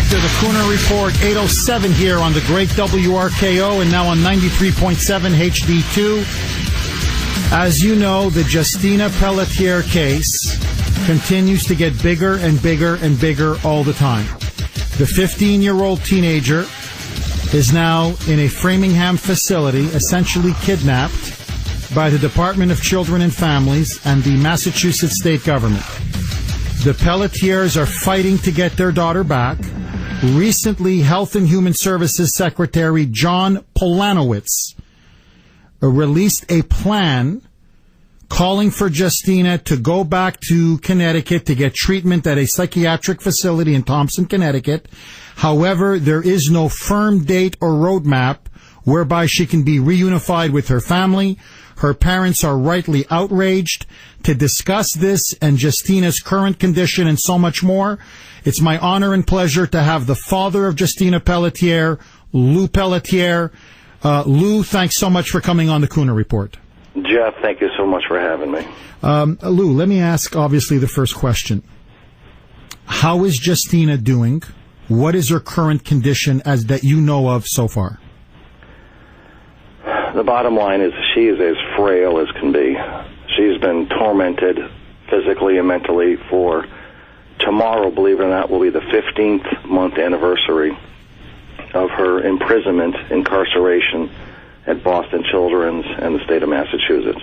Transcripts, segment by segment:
back to the Kuhner Report, 8:07 here on the great WRKO and now on 93.7 HD2. As you know, the Justina Pelletier case continues to get bigger and bigger and bigger all the time. The 15-year-old teenager is now in a Framingham facility, essentially kidnapped by the Department of Children and Families and the Massachusetts state government. The Pelletiers are fighting to get their daughter back. Recently, Health and Human Services Secretary John Polanowitz released a plan calling for Justina to go back to Connecticut to get treatment at a psychiatric facility in Thompson, Connecticut. However, there is no firm date or roadmap whereby she can be reunified with her family. Her parents are rightly outraged. To discuss this and Justina's current condition and so much more, it's my honor and pleasure to have the father of Justina Pelletier, Lou Pelletier. Lou, thanks so much for coming on the Kuhner Report. Jeff, thank you so much for having me. Lou, let me ask, obviously, the first question. How is Justina doing? What is her current condition as that you know of so far? The bottom line is she is as frail as can be. She's been tormented physically and mentally for tomorrow, believe it or not, will be the 15th month anniversary of her imprisonment, incarceration at Boston Children's and the state of Massachusetts,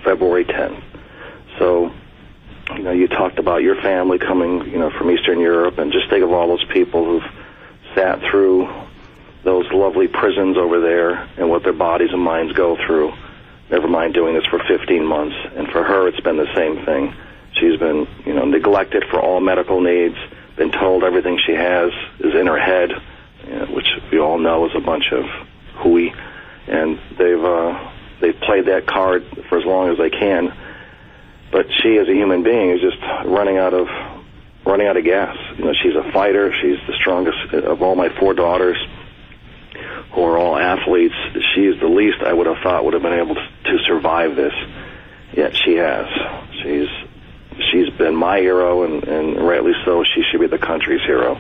February 10th. So, you talked about your family coming, from Eastern Europe, and just think of all those people who've sat through those lovely prisons over there and what their bodies and minds go through, never mind doing this for 15 months. And for her, it's been the same thing. She's been, neglected for all medical needs, been told everything she has is in her head, which we all know is a bunch of hooey. And they've played that card for as long as they can. But she, as a human being, is just running out of gas. She's a fighter. She's the strongest of all my four daughters, who are all athletes. She's the least I would have thought would have been able to survive this. Yet she has. She's been my hero, and rightly so. She should be the country's hero.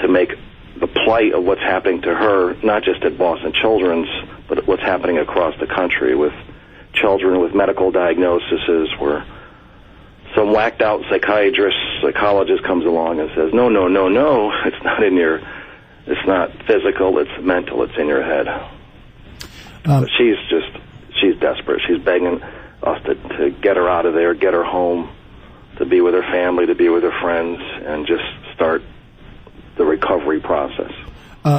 To make the plight of what's happening to her, not just at Boston Children's, but what's happening across the country with children with medical diagnoses, where some whacked out psychologist comes along and says, no, it's not physical, it's mental, it's in your head. She's desperate. She's begging us to get her out of there, get her home, to be with her family, to be with her friends, and just start the recovery process.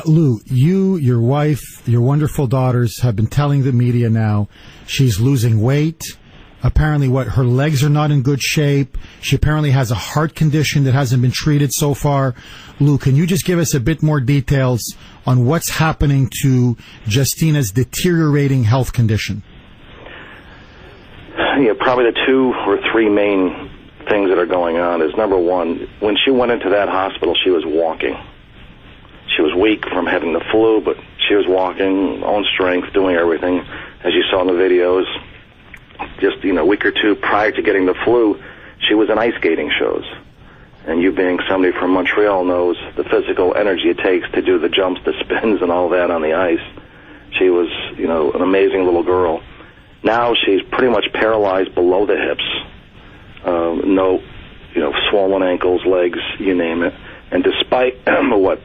Lou, you, your wife, your wonderful daughters have been telling the media now she's losing weight. Apparently, her legs are not in good shape. She apparently has a heart condition that hasn't been treated so far. Lou, can you just give us a bit more details on what's happening to Justina's deteriorating health condition? Yeah, probably the two or three main things that are going on is, number one, when she went into that hospital, she was walking. She was weak from having the flu, but she was walking, own strength, doing everything. As you saw in the videos, just a week or two prior to getting the flu, she was in ice skating shows. And you being somebody from Montreal knows the physical energy it takes to do the jumps, the spins, and all that on the ice. She was, an amazing little girl. Now she's pretty much paralyzed below the hips. No, swollen ankles, legs, you name it. And despite what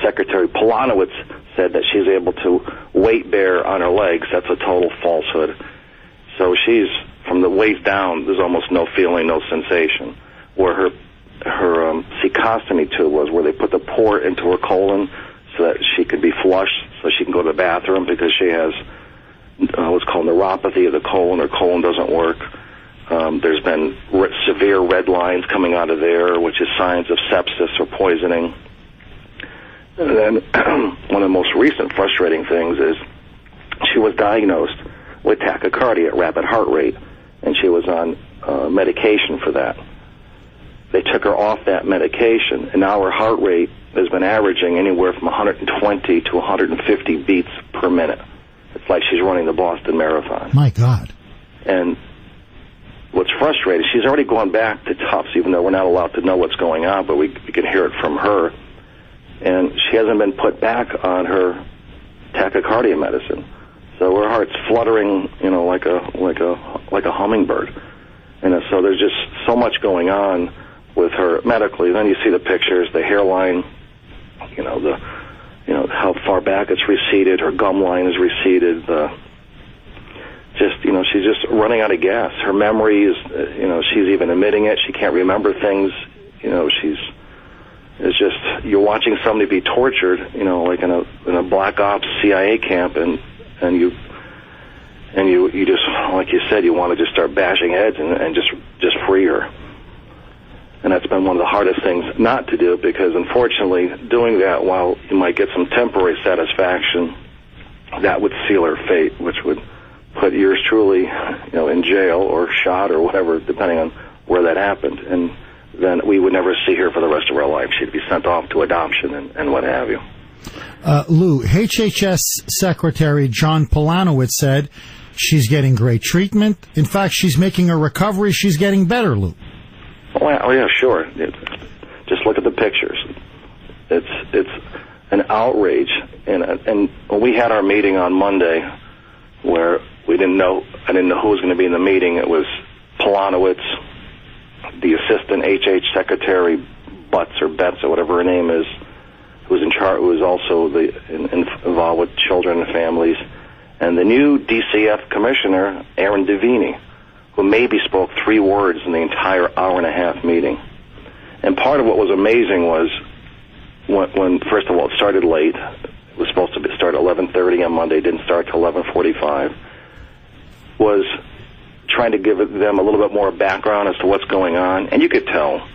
Secretary Polanowitz said, that she's able to weight bear on her legs, that's a total falsehood. So she's, from the waist down, there's almost no feeling, no sensation. Where her cecostomy tube was, where they put the port into her colon so that she could be flushed, so she can go to the bathroom, because she has what's called neuropathy of the colon. Her colon doesn't work. There's been severe red lines coming out of there, which is signs of sepsis or poisoning. And then one of the most recent frustrating things is she was diagnosed with tachycardia, rapid heart rate, and she was on medication for that. They took her off that medication, and now her heart rate has been averaging anywhere from 120 to 150 beats per minute. It's like she's running the Boston Marathon. My God. And what's frustrating, she's already gone back to Tufts, even though we're not allowed to know what's going on, but we can hear it from her. And she hasn't been put back on her tachycardia medicine. So her heart's fluttering, like a hummingbird. And so there's just so much going on with her medically. Then you see the pictures, the hairline, how far back it's receded, her gum line is receded, she's just running out of gas. Her memory is, she's even admitting it. She can't remember things. It's just, you're watching somebody be tortured, like in a black ops CIA camp, and you just, like you said, you want to just start bashing heads and just free her. And that's been one of the hardest things not to do, because unfortunately, doing that, while you might get some temporary satisfaction, that would seal her fate, which would put yours truly, in jail or shot or whatever, depending on where that happened. And then we would never see her for the rest of our life. She'd be sent off to adoption and what have you. Lou, HHS Secretary John Polanowitz said she's getting great treatment. In fact, she's making a recovery. She's getting better, Lou. Oh, yeah, sure. Just look at the pictures. It's an outrage. And when we had our meeting on Monday, where I didn't know who was going to be in the meeting, it was Polanowitz, the assistant HH secretary, Betts or whatever her name is, who was in charge, who was also involved with children and families, and the new DCF commissioner, Aaron Devini, who maybe spoke 3 words in the entire hour-and-a-half meeting. And part of what was amazing was when first of all, it started late. It was supposed to start at 11:30 on Monday. Didn't start till 11:45. Was trying to give them a little bit more background as to what's going on. And you could tell,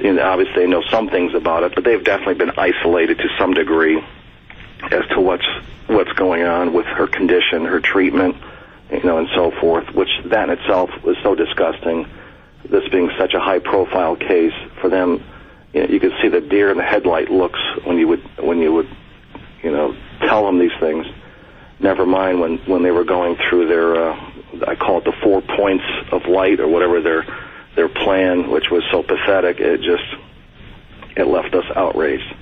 obviously they know some things about it, but they've definitely been isolated to some degree as to what's going on with her condition, her treatment, and so forth, which that in itself was so disgusting. This being such a high-profile case for them, you could see the deer in the headlight looks when you would tell them these things. Never mind when they were going through their, I call it the 4 points of light or whatever their plan, which was so pathetic. It left us outraged.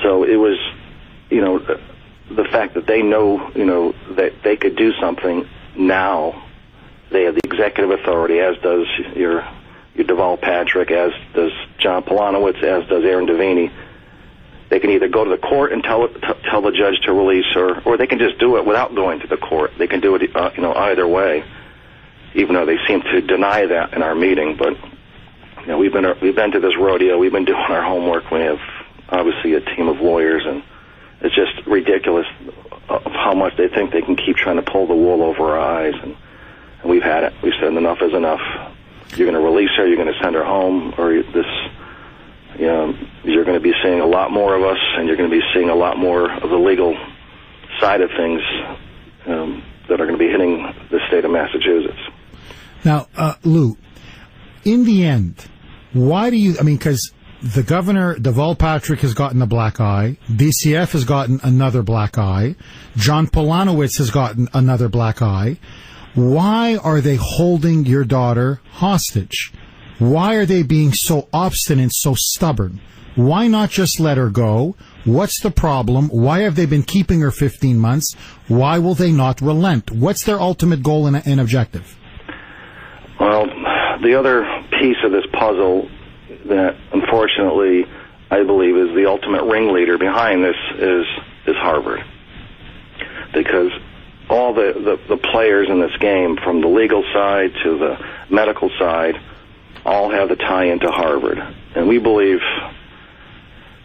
So it was, the fact that they know, that they could do something now. They have the executive authority, as does your Deval Patrick, as does John Polanowitz, as does Aaron Devini. They can either go to the court and tell the judge to release her, or they can just do it without going to the court. They can do it, either way, even though they seem to deny that in our meeting. But we've been to this rodeo. We've been doing our homework. We have obviously a team of lawyers, and it's just ridiculous of how much they think they can keep trying to pull the wool over our eyes. And we've had it. We've said enough is enough. You're going to release her. You're going to send her home, or you're going to be seeing a lot more of us, and you're going to be seeing a lot more of the legal side of things that are going to be hitting the state of Massachusetts. Now, Lou, in the end, why do you, because the governor, Deval Patrick, has gotten a black eye, DCF has gotten another black eye, John Polanowitz has gotten another black eye. Why are they holding your daughter hostage? Why are they being so obstinate, so stubborn? Why not just let her go? What's the problem? Why have they been keeping her 15 months? Why will they not relent? What's their ultimate goal and objective? Well, the other piece of this puzzle that, unfortunately, I believe is the ultimate ringleader behind this is Harvard. Because all the players in this game, from the legal side to the medical side, all have the tie into Harvard. And we believe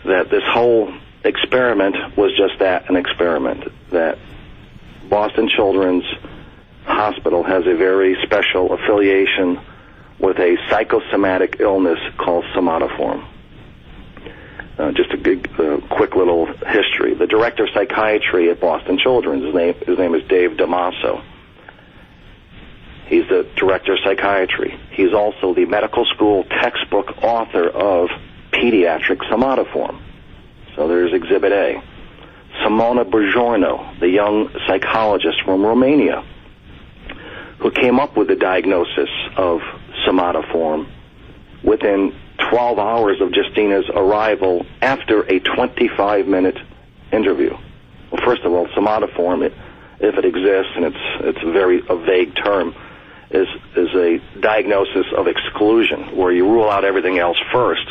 that this whole experiment was just that, an experiment. That Boston Children's Hospital has a very special affiliation with a psychosomatic illness called somatoform. Just a quick little history. The director of psychiatry at Boston Children's, his name is Dave Damaso. He's the director of psychiatry. He's also the medical school textbook author of Pediatric Somatoform. So there's Exhibit A. Simona Bujorno, the young psychologist from Romania, who came up with the diagnosis of somatoform within 12 hours of Justina's arrival after a 25-minute interview. Well, first of all, somatoform, if it exists, and it's a vague term, is a diagnosis of exclusion, where you rule out everything else first.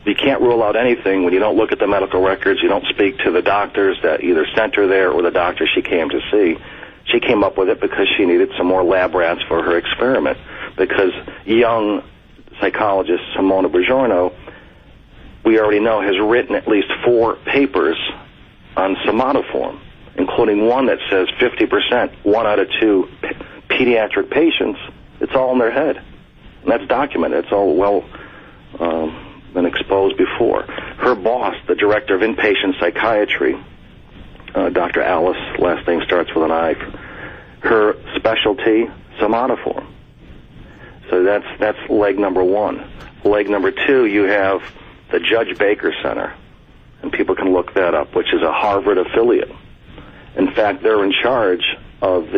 You can't rule out anything when you don't look at the medical records, you don't speak to the doctors that either sent her there or the doctor she came to see. She came up with it because she needed some more lab rats for her experiment, because young psychologist Simona Bajorno, we already know, has written at least 4 papers on somatoform, including one that says 50%, 1 out of 2 pediatric patients, it's all in their head. And that's documented. It's all well been exposed before. Her boss, the director of inpatient psychiatry, Dr. Alice, last name starts with an I, her specialty, somatoform. So that's leg number 1. Leg number 2, you have the Judge Baker Center, and people can look that up, which is a Harvard affiliate. In fact, they're in charge of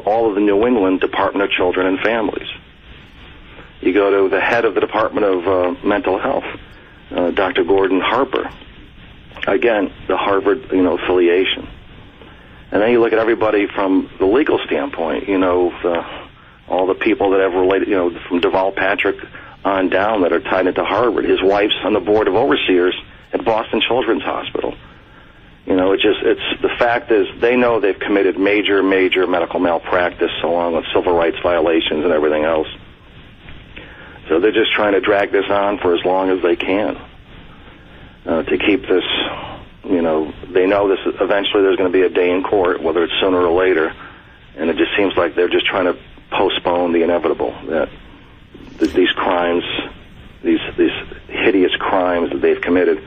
all of the New England Department of Children and Families. You go to the head of the Department of Mental Health, Dr. Gordon Harper. Again, the Harvard, affiliation. And then you look at everybody from the legal standpoint, all the people that have related, from Deval Patrick on down that are tied into Harvard. His wife's on the board of overseers at Boston Children's Hospital. The fact is they know they've committed major medical malpractice along with civil rights violations and everything else. So they're just trying to drag this on for as long as they can to keep this, they know this eventually there's going to be a day in court, whether it's sooner or later, and it just seems like they're just trying to postpone the inevitable, that these crimes, these hideous crimes that they've committed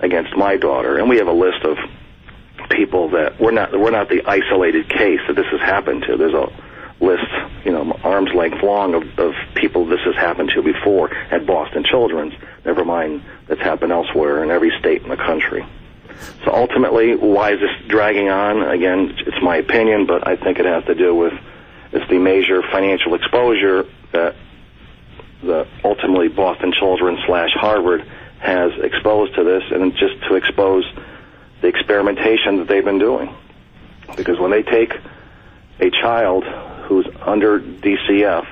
against my daughter, and we have a list of people that we're not the isolated case that this has happened to. There's a list, arm's length long of people this has happened to before at Boston Children's, never mind that's happened elsewhere in every state in the country. So ultimately, why is this dragging on? Again, it's my opinion, but I think it has to do with the major financial exposure that ultimately Boston Children's / Harvard has exposed to this, and just to expose the experimentation that they've been doing. Because when they take a child who's under DCF,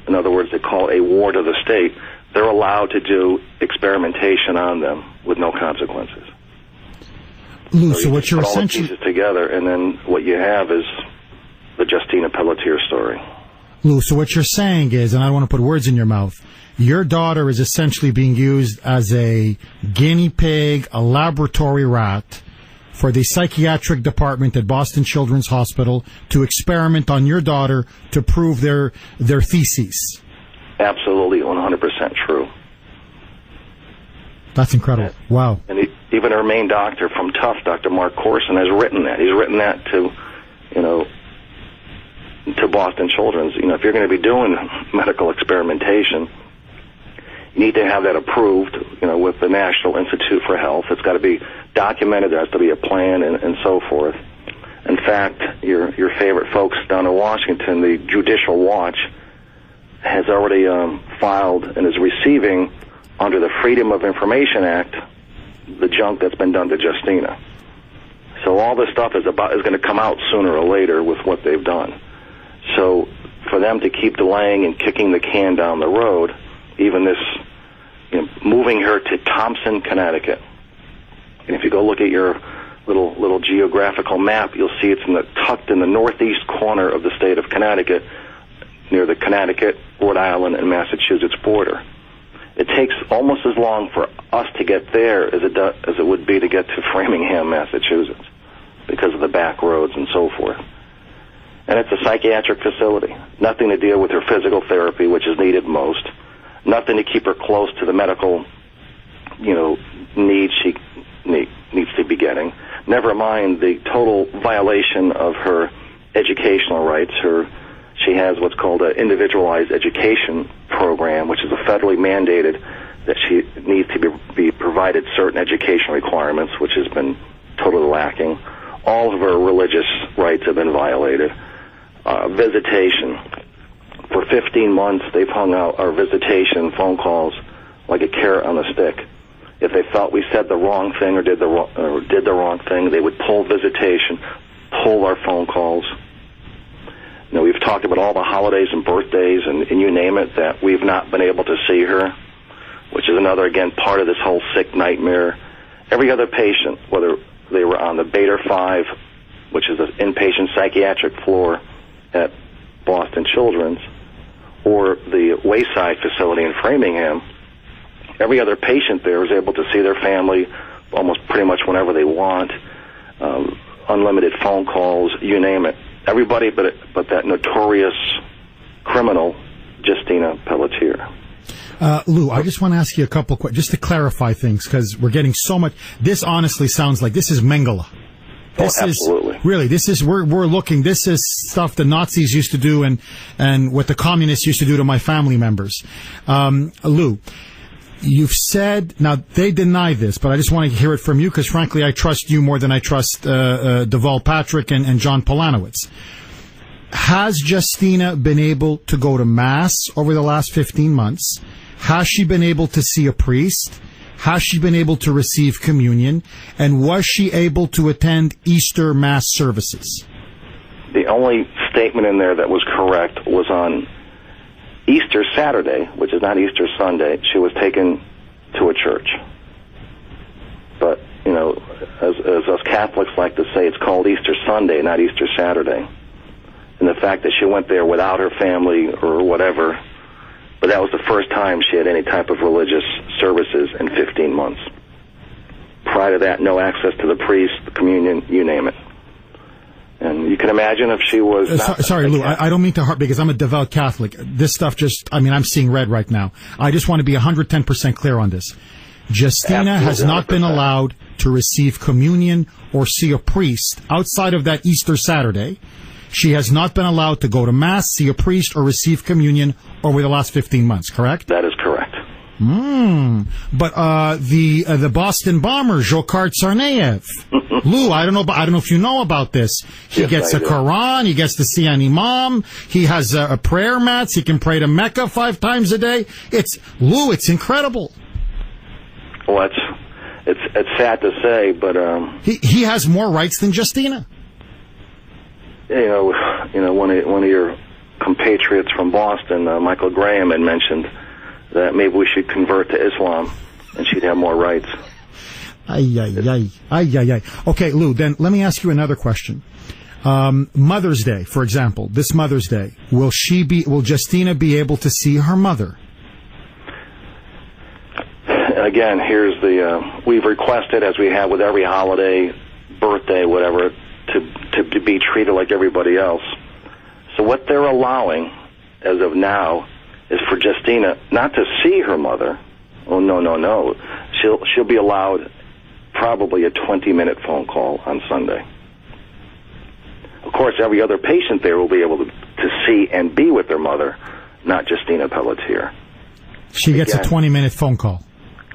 in other words, they call a ward of the state, they're allowed to do experimentation on them with no consequences. Lou, so what you're put all the essentially pieces together, and then what you have is the Justina Pelletier story. Lou, so what you're saying is, and I don't want to put words in your mouth, your daughter is essentially being used as a guinea pig, a laboratory rat for the psychiatric department at Boston Children's Hospital to experiment on your daughter to prove their theses. Absolutely, 100% true. That's incredible. Wow. And even her main doctor from Tufts, Dr. Mark Corson, has written that. He's written that to Boston Children's. If you're going to be doing medical experimentation, you need to have that approved, with the National Institute for Health. It's got to be documented. There has to be a plan and so forth. In fact, your favorite folks down in Washington, the Judicial Watch, has already filed and is receiving, under the Freedom of Information Act, the junk that's been done to Justina. So all this stuff is going to come out sooner or later with what they've done. So for them to keep delaying and kicking the can down the road, even this, moving her to Thompson, Connecticut. And if you go look at your little geographical map, you'll see it's tucked in the northeast corner of the state of Connecticut, near the Connecticut, Rhode Island, and Massachusetts border. It takes almost as long for us to get there as it would be to get to Framingham, Massachusetts, because of the back roads and so forth. And it's a psychiatric facility. Nothing to deal with her physical therapy, which is needed most. Nothing to keep her close to the medical, needs she needs to be getting. Never mind the total violation of her educational rights. She has what's called an individualized education program, which is a federally mandated that she needs to be provided certain education requirements, which has been totally lacking. all of her religious rights have been violated. Visitation. For 15 months, they've hung out our visitation phone calls like a carrot on a stick. If they felt we said the wrong thing or did the wrong thing, they would pull visitation, pull our phone calls. You know, we've talked about all the holidays and birthdays and you name it, that we've not been able to see her, which is another, again, part of this whole sick nightmare. Every other patient, whether they were on the Beta 5, which is an inpatient psychiatric floor at Boston Children's, or the Wayside facility in Framingham, every other patient there is able to see their family almost pretty much whenever they want, unlimited phone calls, you name it. Everybody but that notorious criminal, Justina Pelletier. Lou, I just want to ask you a couple questions, just to clarify things, because we're getting so much. This honestly sounds like this is Mengele. This absolutely. Is really, we're looking, this is stuff the Nazis used to do and what the communists used to do to my family members. Lou, you've said, now they deny this, but I just want to hear it from you because frankly I trust you more than I trust Deval Patrick and John Polanowitz. Has Justina been able to go to Mass over the last 15 months? Has she been able to see a priest? Has she been able to receive communion? And was she able to attend Easter Mass services? The only statement in there that was correct was on Easter Saturday, which is not Easter Sunday. She was taken to a church. But, you know, as us Catholics like to say, it's called Easter Sunday, not Easter Saturday. And the fact that she went there without her family or whatever, but that was the first time she had any type of religious services in 15 months. Prior to that, no access to the priest, the communion, you name it. And you can imagine if she was... sorry, Lou, I don't mean to hurt, because I'm a devout Catholic. This stuff just, I mean, I'm seeing red right now. I just want to be 110% clear on this. Justina has not been allowed to receive communion or see a priest outside of that Easter Saturday. She has not been allowed to go to Mass, see a priest, or receive communion over the last 15 months, correct? That is correct. But the Boston bomber, Dzhokhar Tsarnaev, Lou, I don't know if you know about this. He gets a Quran, he gets to see an imam, he has a prayer mats, he can pray to Mecca 5 times a day. It's incredible. Well, it's sad to say, but he has more rights than Justina. You know, one of your compatriots from Boston, Michael Graham, had mentioned that maybe we should convert to Islam, and she'd have more rights. Okay, Lou, then let me ask you another question. Mother's Day, for example, this Mother's Day, will Justina be able to see her mother? Again, here's we've requested, as we have with every holiday, birthday, whatever, to be treated like everybody else. So what they're allowing, as of now, is for Justina not to see her mother. Oh, no. She'll be allowed probably a 20-minute phone call on Sunday. Of course, every other patient there will be able to see and be with their mother, not Justina Pelletier. She gets a 20-minute phone call.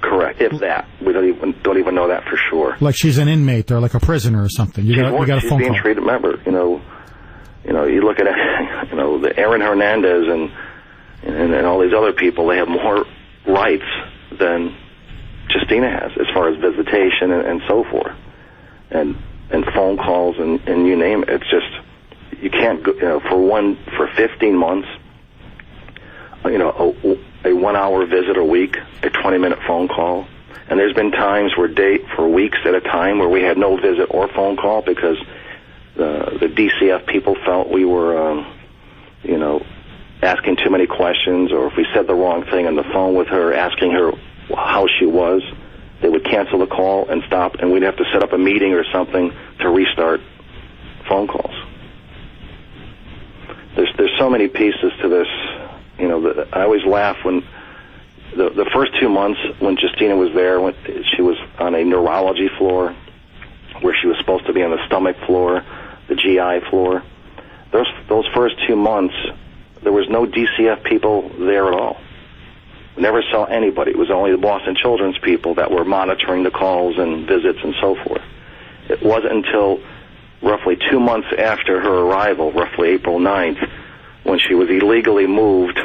Correct, if that. We don't even know that for sure. Like she's an inmate or like a prisoner or something. You got a phone call. She's being treated. Remember, you look at the Aaron Hernandez and all these other people. They have more rights than Justina has, as far as visitation and so forth, and phone calls and you name it. It's just, you can't go, for 15 months. A 1-hour visit a week, a 20-minute phone call. And there's been times for weeks at a time where we had no visit or phone call because the DCF people felt we were, asking too many questions, or if we said the wrong thing on the phone with her, asking her how she was, they would cancel the call and stop, and we'd have to set up a meeting or something to restart phone calls. There's so many pieces to this. I always laugh when the first 2 months when Justina was there, when she was on a neurology floor where she was supposed to be on the stomach floor, the GI floor. Those first 2 months, there was no DCF people there at all. We never saw anybody. It was only the Boston Children's people that were monitoring the calls and visits and so forth. It wasn't until roughly 2 months after her arrival, roughly April 9th, when she was illegally moved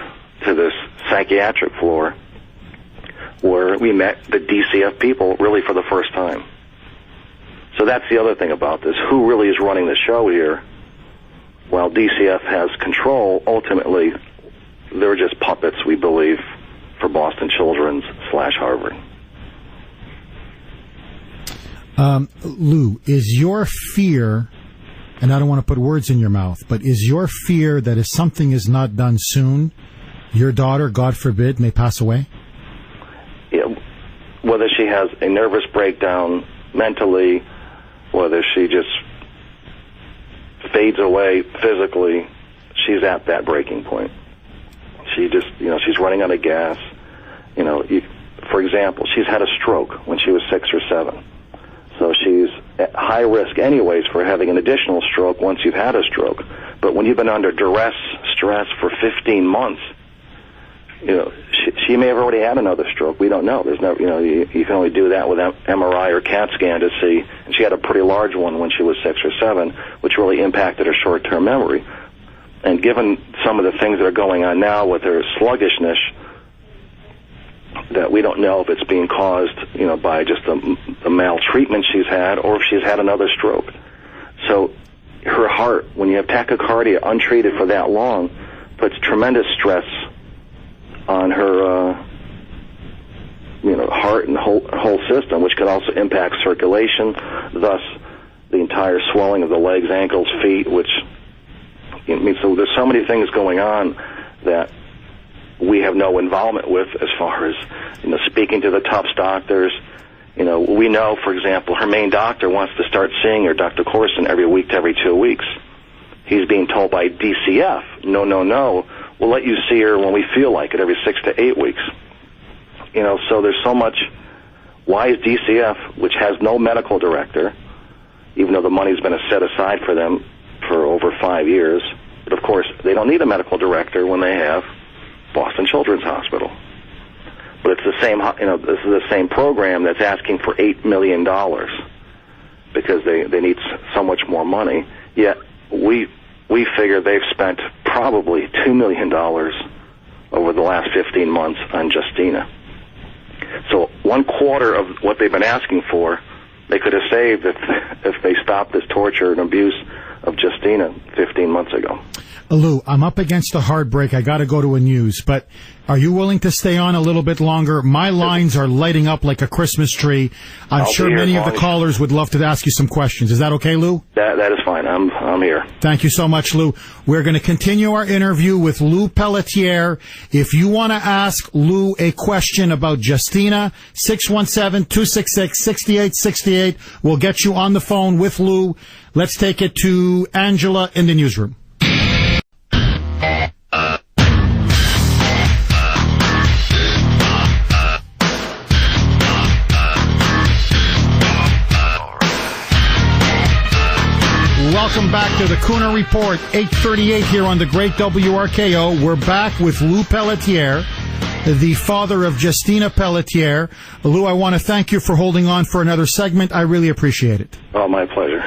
to this psychiatric floor, where we met the DCF people really for the first time. So that's the other thing about this. Who really is running the show here? While DCF has control, ultimately, they're just puppets, we believe, for Boston Children's / Harvard. Lou, is your fear, and I don't want to put words in your mouth, but is your fear that if something is not done soon, your daughter, God forbid, may pass away? Yeah, whether she has a nervous breakdown mentally, whether she just fades away physically, she's at that breaking point. She just, she's running out of gas. For example, she's had a stroke when she was 6 or 7. So she's at high risk anyways for having an additional stroke once you've had a stroke. But when you've been under duress, stress for 15 months, she may have already had another stroke. We don't know. There's no, you can only do that with MRI or CAT scan to see. And she had a pretty large one when she was 6 or 7, which really impacted her short-term memory. And given some of the things that are going on now with her sluggishness, that we don't know if it's being caused, by just the maltreatment she's had or if she's had another stroke. So her heart, when you have tachycardia untreated for that long, puts tremendous stress on her, heart and whole system, which could also impact circulation, thus the entire swelling of the legs, ankles, feet, which, so there's so many things going on that we have no involvement with as far as, speaking to the Tufts doctors. We know, for example, her main doctor wants to start seeing her, Dr. Corson, every week to every 2 weeks. He's being told by DCF, no, we'll let you see her when we feel like it, every 6 to 8 weeks. So there's so much. Why is DCF, which has no medical director, even though the money's been set aside for them for over 5 years, but of course they don't need a medical director when they have Boston Children's Hospital. But it's the same, this is the same program that's asking for $8 million because they need so much more money. Yet we figure they've spent probably $2 million over the last 15 months on Justina. So 1/4 of what they've been asking for, they could have saved if they stopped this torture and abuse of Justina 15 months ago. Lou, I'm up against a hard break. I got to go to a news, but are you willing to stay on a little bit longer? My lines are lighting up like a Christmas tree. I'm sure many of the callers would love to ask you some questions. Is that okay, Lou? That is fine. I'm here. Thank you so much, Lou. We're going to continue our interview with Lou Pelletier. If you want to ask Lou a question about Justina, 617-266-6868. We'll get you on the phone with Lou. Let's take it to Angela in the newsroom. Welcome back to the Kuhner Report, 8:38 here on the great WRKO. We're back with Lou Pelletier, the father of Justina Pelletier. Lou, I want to thank you for holding on for another segment. I really appreciate it. Oh, my pleasure.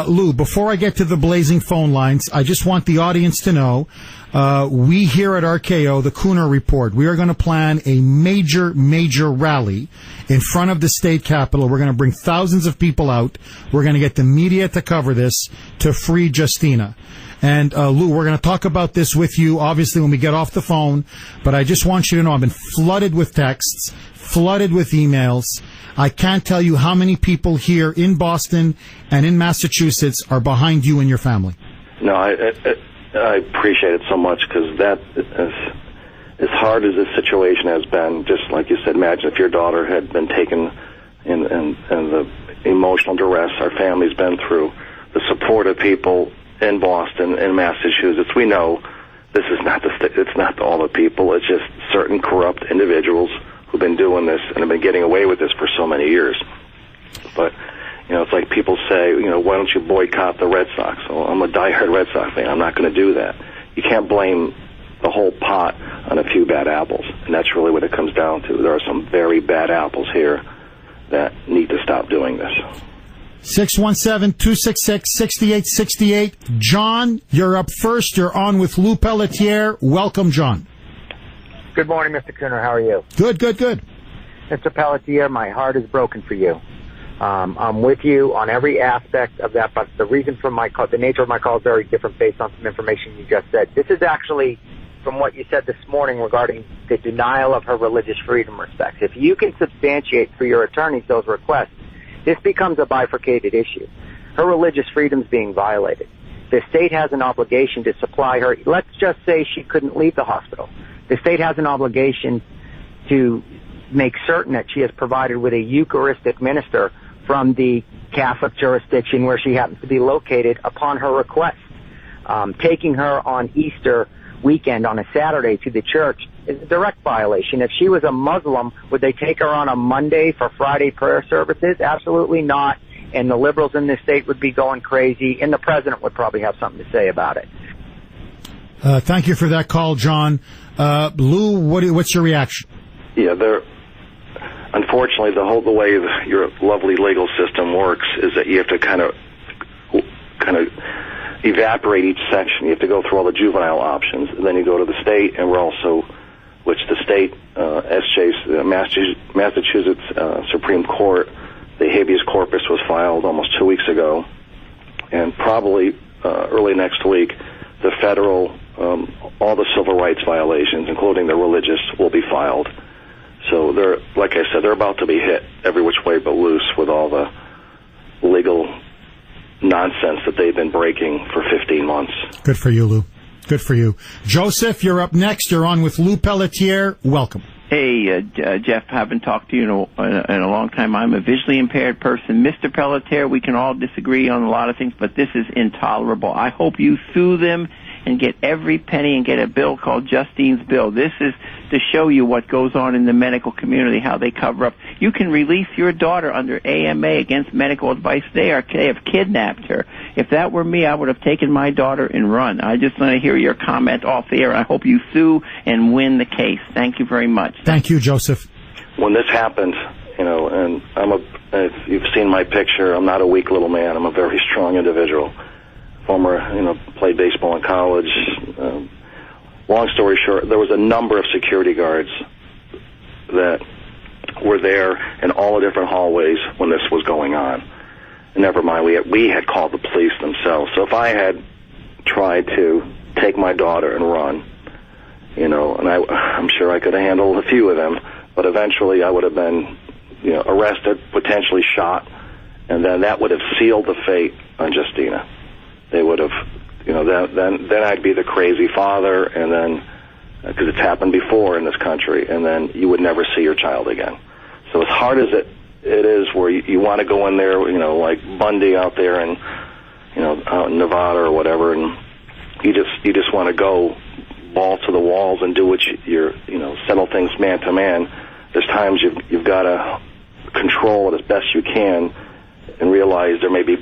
Lou, before I get to the blazing phone lines, I just want the audience to know, we here at RKO, the Kuhner Report, we are going to plan a major rally in front of the state capitol. We're going to bring thousands of people out. We're going to get the media to cover this to free Justina. And, Lou, we're going to talk about this with you, obviously, when we get off the phone. But I just want you to know I've been flooded with texts, flooded with emails. I can't tell you how many people here in Boston and in Massachusetts are behind you and your family. No, I appreciate it so much, because that is, as hard as this situation has been, just like you said, imagine if your daughter had been taken in the emotional duress our family's been through, the support of people in Boston and Massachusetts. We know this is not it's not all the people. It's just certain corrupt individuals who've been doing this and have been getting away with this for so many years. But it's like people say, why don't you boycott the Red Sox? Well, I'm a diehard Red Sox fan. I'm not going to do that. You can't blame the whole pot on a few bad apples, and that's really what it comes down to. There are some very bad apples here that need to stop doing this. 617-266-6868. John, you're up first. You're on with Lou Pelletier. Welcome, John. Good morning, Mr. Kuhner. How are you? Good. Mr. Pelletier, my heart is broken for you. I'm with you on every aspect of that, but the reason for my call, the nature of my call is very different based on some information you just said. This is actually from what you said this morning regarding the denial of her religious freedom respects. If you can substantiate for your attorneys those requests, this becomes a bifurcated issue. Her religious freedom is being violated. The state has an obligation to supply her. Let's just say she couldn't leave the hospital. The state has an obligation to make certain that she is provided with a Eucharistic minister from the Catholic jurisdiction where she happens to be located upon her request. Taking her on Easter weekend on a Saturday to the church is a direct violation. If she was a Muslim, would they take her on a Monday for Friday prayer services? Absolutely not. And the liberals in this state would be going crazy, and the president would probably have something to say about it. Thank you for that call, John. Lou, what's your reaction? Yeah, unfortunately, the way your lovely legal system works is that you have to kind of evaporate each section. You have to go through all the juvenile options, and then you go to the state, and which the state, Massachusetts Supreme Court, the habeas corpus was filed almost 2 weeks ago, and probably early next week, the federal, all the civil rights violations, including the religious, will be filed. So like I said, they're about to be hit every which way but loose with all the legal nonsense that they've been breaking for 15 months. Good for you, Lou. Good for you. Joseph, you're up next. You're on with Lou Pelletier. Welcome. Hey, Jeff, haven't talked to you in a long time. I'm a visually impaired person. Mr. Pelletier, we can all disagree on a lot of things, but this is intolerable. I hope you sue them and get every penny and get a bill called Justine's Bill. This is to show you what goes on in the medical community, how they cover up. You can release your daughter under AMA against medical advice. They have kidnapped her. If that were me, I would have taken my daughter and run. I just want to hear your comment off the air. I hope you sue and win the case. Thank you very much. Thank you, Joseph. When this happened, and if you've seen my picture, I'm not a weak little man. I'm a very strong individual. Played baseball in college. Long story short, there was a number of security guards that were there in all the different hallways when this was going on. And never mind, we had called the police themselves. So if I had tried to take my daughter and run, and I'm sure I could have handled a few of them, but eventually I would have been, arrested, potentially shot, and then that would have sealed the fate on Justina. They would have, then I'd be the crazy father, and then, because it's happened before in this country, and then you would never see your child again. So as hard as it is where you want to go in there, like Bundy out there and, out in Nevada or whatever, and you just want to go balls to the walls and do what you're, settle things man to man. There's times you've got to control it as best you can and realize there may be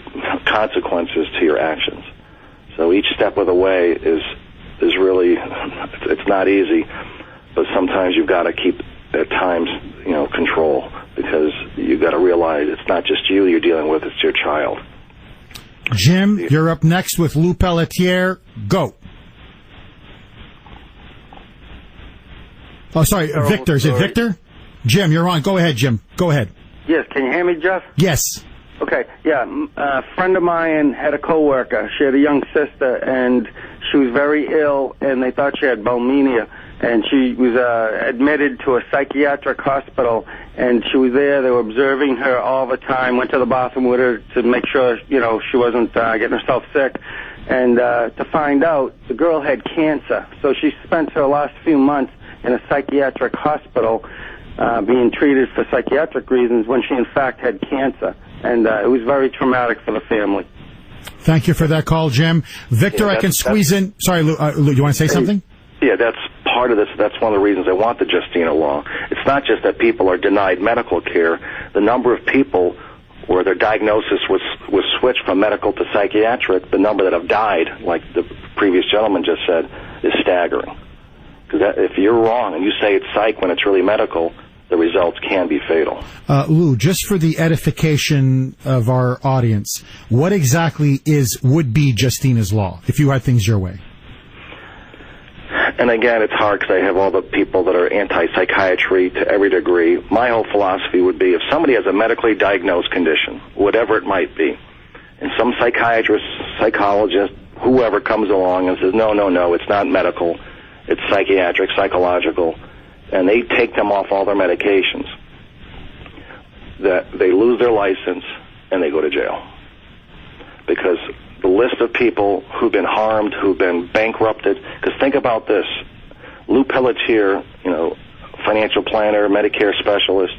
consequences to your actions. So each step of the way is really, it's not easy, but sometimes you've got to keep at times, control, because you've got to realize it's not just you're dealing with, it's your child. Jim, you're up next with Lou Pelletier. Go. Oh, sorry, Victor. Is it Victor? Jim, you're on. Go ahead, Jim. Go ahead. Yes, can you hear me, Jeff? Yes. Okay, yeah. A friend of mine had a coworker. She had a young sister, and she was very ill, and they thought she had bulimia. And she was admitted to a psychiatric hospital, and she was there. They were observing her all the time, went to the bathroom with her to make sure, she wasn't getting herself sick. And to find out, the girl had cancer. So she spent her last few months in a psychiatric hospital being treated for psychiatric reasons when she, in fact, had cancer. And it was very traumatic for the family. Thank you for that call, Jim. Victor, I can squeeze in. Sorry, Lou, you want to say something? Yeah, that's part of this. That's one of the reasons I want the Justina law. It's not just that people are denied medical care. The number of people where their diagnosis was switched from medical to psychiatric, the number that have died, like the previous gentleman just said, is staggering. Because if you're wrong and you say it's psych when it's really medical, the results can be fatal. Lou, just for the edification of our audience, what exactly would be Justina's law, if you had things your way? And again, it's hard because I have all the people that are anti-psychiatry to every degree. My whole philosophy would be if somebody has a medically diagnosed condition, whatever it might be, and some psychiatrist, psychologist, whoever comes along and says, no, it's not medical, it's psychiatric, psychological, and they take them off all their medications, that they lose their license and they go to jail. Because the list of people who've been harmed, who've been bankrupted, because think about this, Lou Pelletier, financial planner, Medicare specialist,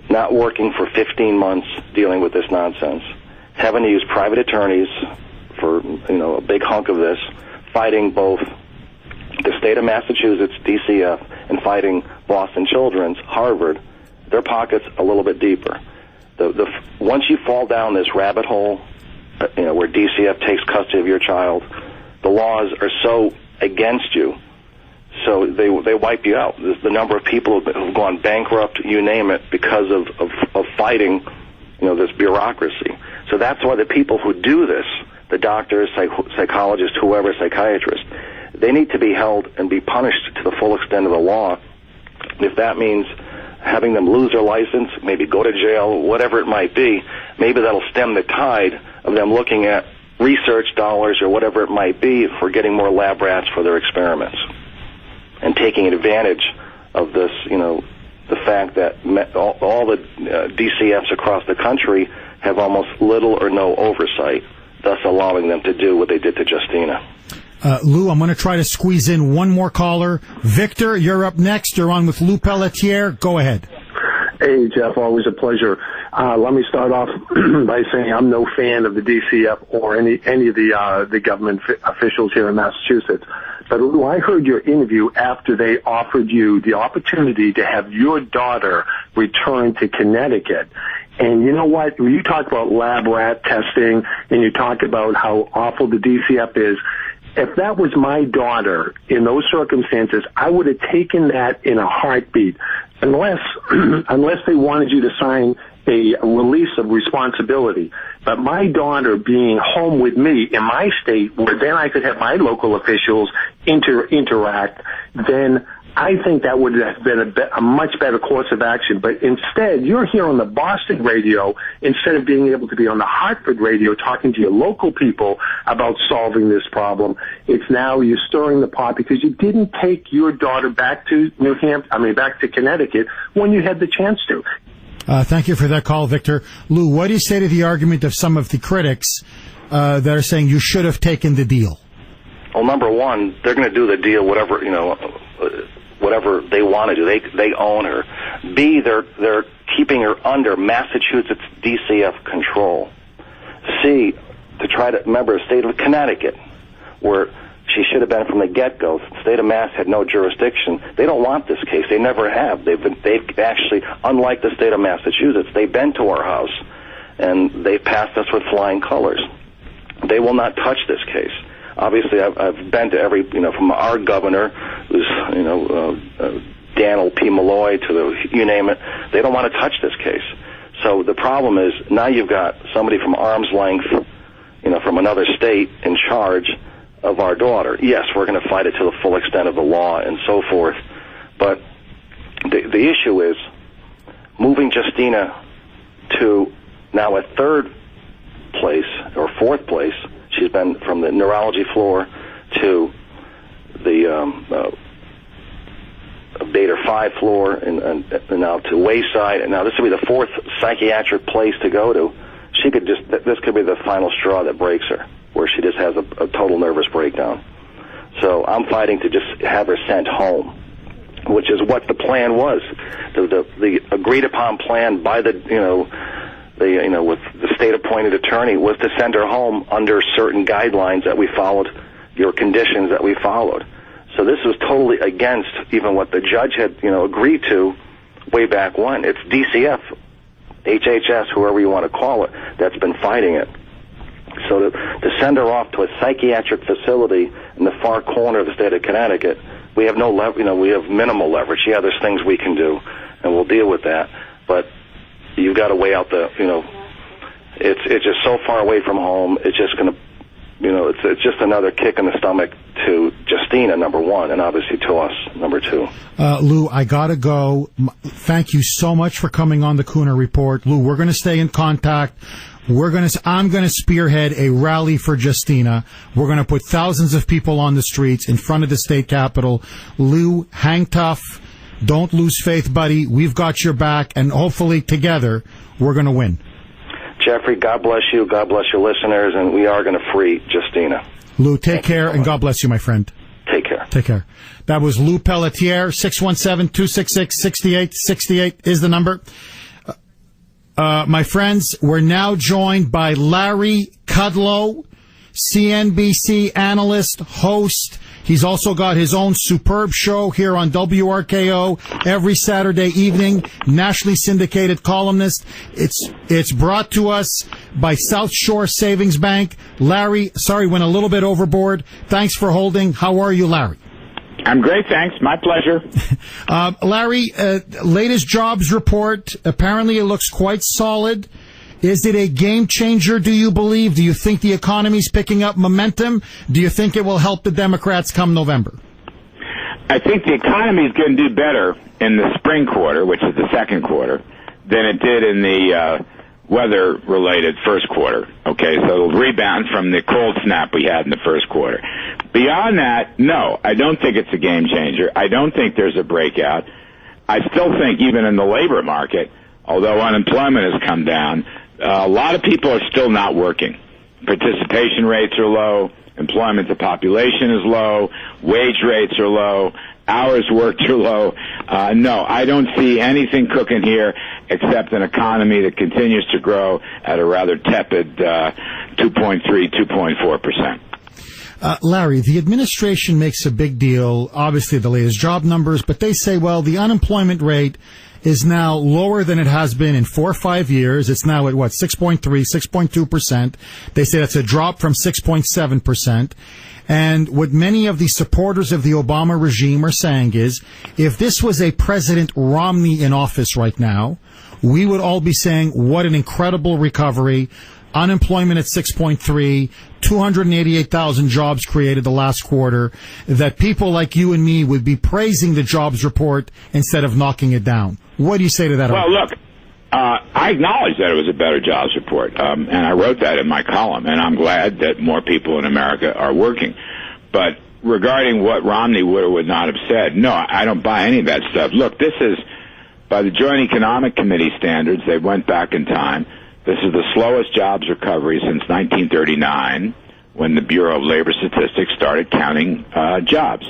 not working for 15 months dealing with this nonsense, having to use private attorneys for, a big hunk of this, fighting both the state of Massachusetts, DCF, and fighting Boston Children's, Harvard, their pockets a little bit deeper. Once you fall down this rabbit hole, where DCF takes custody of your child, the laws are so against you, so they wipe you out. The number of people who've gone bankrupt, you name it, because of fighting, this bureaucracy. So that's why the people who do this, the doctors, psychologists, whoever, psychiatrists, they need to be held and be punished to the full extent of the law. If that means having them lose their license, maybe go to jail, whatever it might be, maybe that'll stem the tide of them looking at research dollars or whatever it might be for getting more lab rats for their experiments and taking advantage of this, the fact that all the DCFs across the country have almost little or no oversight, thus allowing them to do what they did to Justina. Lou, I'm going to try to squeeze in one more caller. Victor, you're up next. You're on with Lou Pelletier. Go ahead. Hey, Jeff, always a pleasure. Let me start off by saying I'm no fan of the DCF or any of the government officials here in Massachusetts. But Lou, I heard your interview after they offered you the opportunity to have your daughter return to Connecticut. And you know what? When you talk about lab rat testing and you talk about how awful the DCF is, if that was my daughter in those circumstances, I would have taken that in a heartbeat, unless they wanted you to sign a release of responsibility. But my daughter being home with me in my state, where then I could have my local officials interact, then I think that would have been a much better course of action. But instead, you're here on the Boston radio instead of being able to be on the Hartford radio talking to your local people about solving this problem. It's now you're stirring the pot because you didn't take your daughter back to back to Connecticut when you had the chance to. Thank you for that call, Victor. Lou, what do you say to the argument of some of the critics that are saying you should have taken the deal? Well, number one, they're going to do the deal, whatever they want to do. They own her. B, they're keeping her under Massachusetts DCF control. C, to try to remember the state of Connecticut, where she should have been from the get-go. The state of Mass had no jurisdiction. They don't want this case. They never have. They've actually, unlike the state of Massachusetts, they've been to our house and they've passed us with flying colors. They will not touch this case. Obviously, I've been to every, from our governor, who's, Daniel P. Malloy, to you name it. They don't want to touch this case. So the problem is now you've got somebody from arm's length, from another state in charge of our daughter. Yes, we're going to fight it to the full extent of the law and so forth. But the issue is moving Justina to now a third place or fourth place. She's been from the neurology floor to the Beta 5 floor and now to Wayside, and now this will be the fourth psychiatric place to go to. This could be the final straw that breaks her, where she just has a total nervous breakdown. So I'm fighting to just have her sent home, which is what the plan was. The agreed upon plan by with the state appointed attorney was to send her home under certain guidelines that we followed, your conditions that we followed. So this was totally against even what the judge had, agreed to way back when. It's DCF, HHS, whoever you want to call it, that's been fighting it. So to send her off to a psychiatric facility in the far corner of the state of Connecticut, we have no we have minimal leverage. Yeah, there's things we can do. and we'll deal with that. But you've got to weigh out it's just so far away from home. It's just going to, it's just another kick in the stomach to Justina, number one, and obviously to us, number two. Lou, I gotta go. Thank you so much for coming on the Kuhner Report. Lou, we're going to stay in contact. I'm going to spearhead a rally for Justina. We're going to put thousands of people on the streets in front of the state capitol. Lou, hang tough. Don't lose faith, buddy. We've got your back, and hopefully together we're going to win. Jeffrey, God bless you. God bless your listeners, and we are going to free Justina. Lou, take care, and God bless you, my friend. Take care. Take care. That was Lou Pelletier. 617-266-6868 is the number. My friends, we're now joined by Larry Kudlow, CNBC analyst, host. He's also got his own superb show here on WRKO every Saturday evening, nationally syndicated columnist. It's brought to us by South Shore Savings Bank. Larry, sorry, went a little bit overboard. Thanks for holding. How are you, Larry? I'm great, thanks. My pleasure. Larry, latest jobs report, apparently it looks quite solid. Is it a game changer, do you believe? Do you think the economy's picking up momentum? Do you think it will help the Democrats come November? I think the economy is going to do better in the spring quarter, which is the second quarter, than it did in the weather-related first quarter. Okay, so it'll rebound from the cold snap we had in the first quarter. Beyond that, no, I don't think it's a game changer. I don't think there's a breakout. I still think even in the labor market, although unemployment has come down, a lot of people are still not working. Participation rates are low. Employment to population is low. Wage rates are low. Hours worked are low. No, I don't see anything cooking here except an economy that continues to grow at a rather tepid 2.3, 2.4%. Larry, the administration makes a big deal, obviously the latest job numbers, but they say, well, the unemployment rate is now lower than it has been in 4 or 5 years. It's now at 6.3, 6.2%. They say that's a drop from 6.7%. And what many of the supporters of the Obama regime are saying is, if this was a President Romney in office right now, we would all be saying, what an incredible recovery. Unemployment at 6.3, 288,000 jobs created the last quarter, that people like you and me would be praising the jobs report instead of knocking it down. What do you say to that? Well, look, I acknowledge that it was a better jobs report, and I wrote that in my column, and I'm glad that more people in America are working. But regarding what Romney would or would not have said, no, I don't buy any of that stuff. Look, this is, by the Joint Economic Committee standards, they went back in time. This is the slowest jobs recovery since 1939, when the Bureau of Labor Statistics started counting jobs.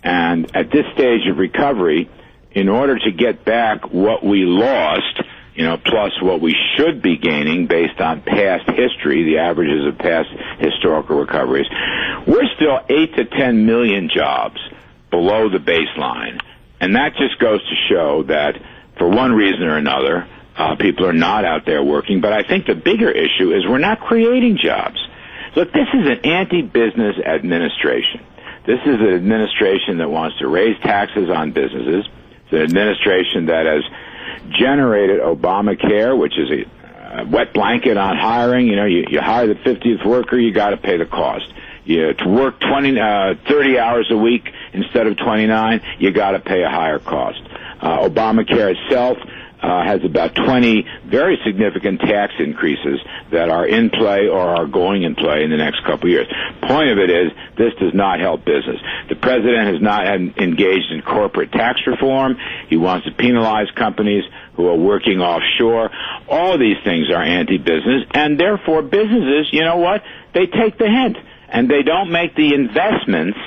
And at this stage of recovery, in order to get back what we lost, plus what we should be gaining based on past history, the averages of past historical recoveries, we're still 8 to 10 million jobs below the baseline. And that just goes to show that, for one reason or another, people are not out there working. But I think the bigger issue is we're not creating jobs. Look, this is an anti-business administration. This is an administration that wants to raise taxes on businesses. It's an administration that has generated Obamacare, which is a wet blanket on hiring. You hire the 50th worker, you got to pay the cost. To work 30 hours a week instead of 29, you got to pay a higher cost. Obamacare itself has about 20 very significant tax increases that are in play or are going in play in the next couple of years. Point of it is, this does not help business. The president has not engaged in corporate tax reform. He wants to penalize companies who are working offshore. All of these things are anti-business, and therefore businesses, you know what? They take the hint, and they don't make the investments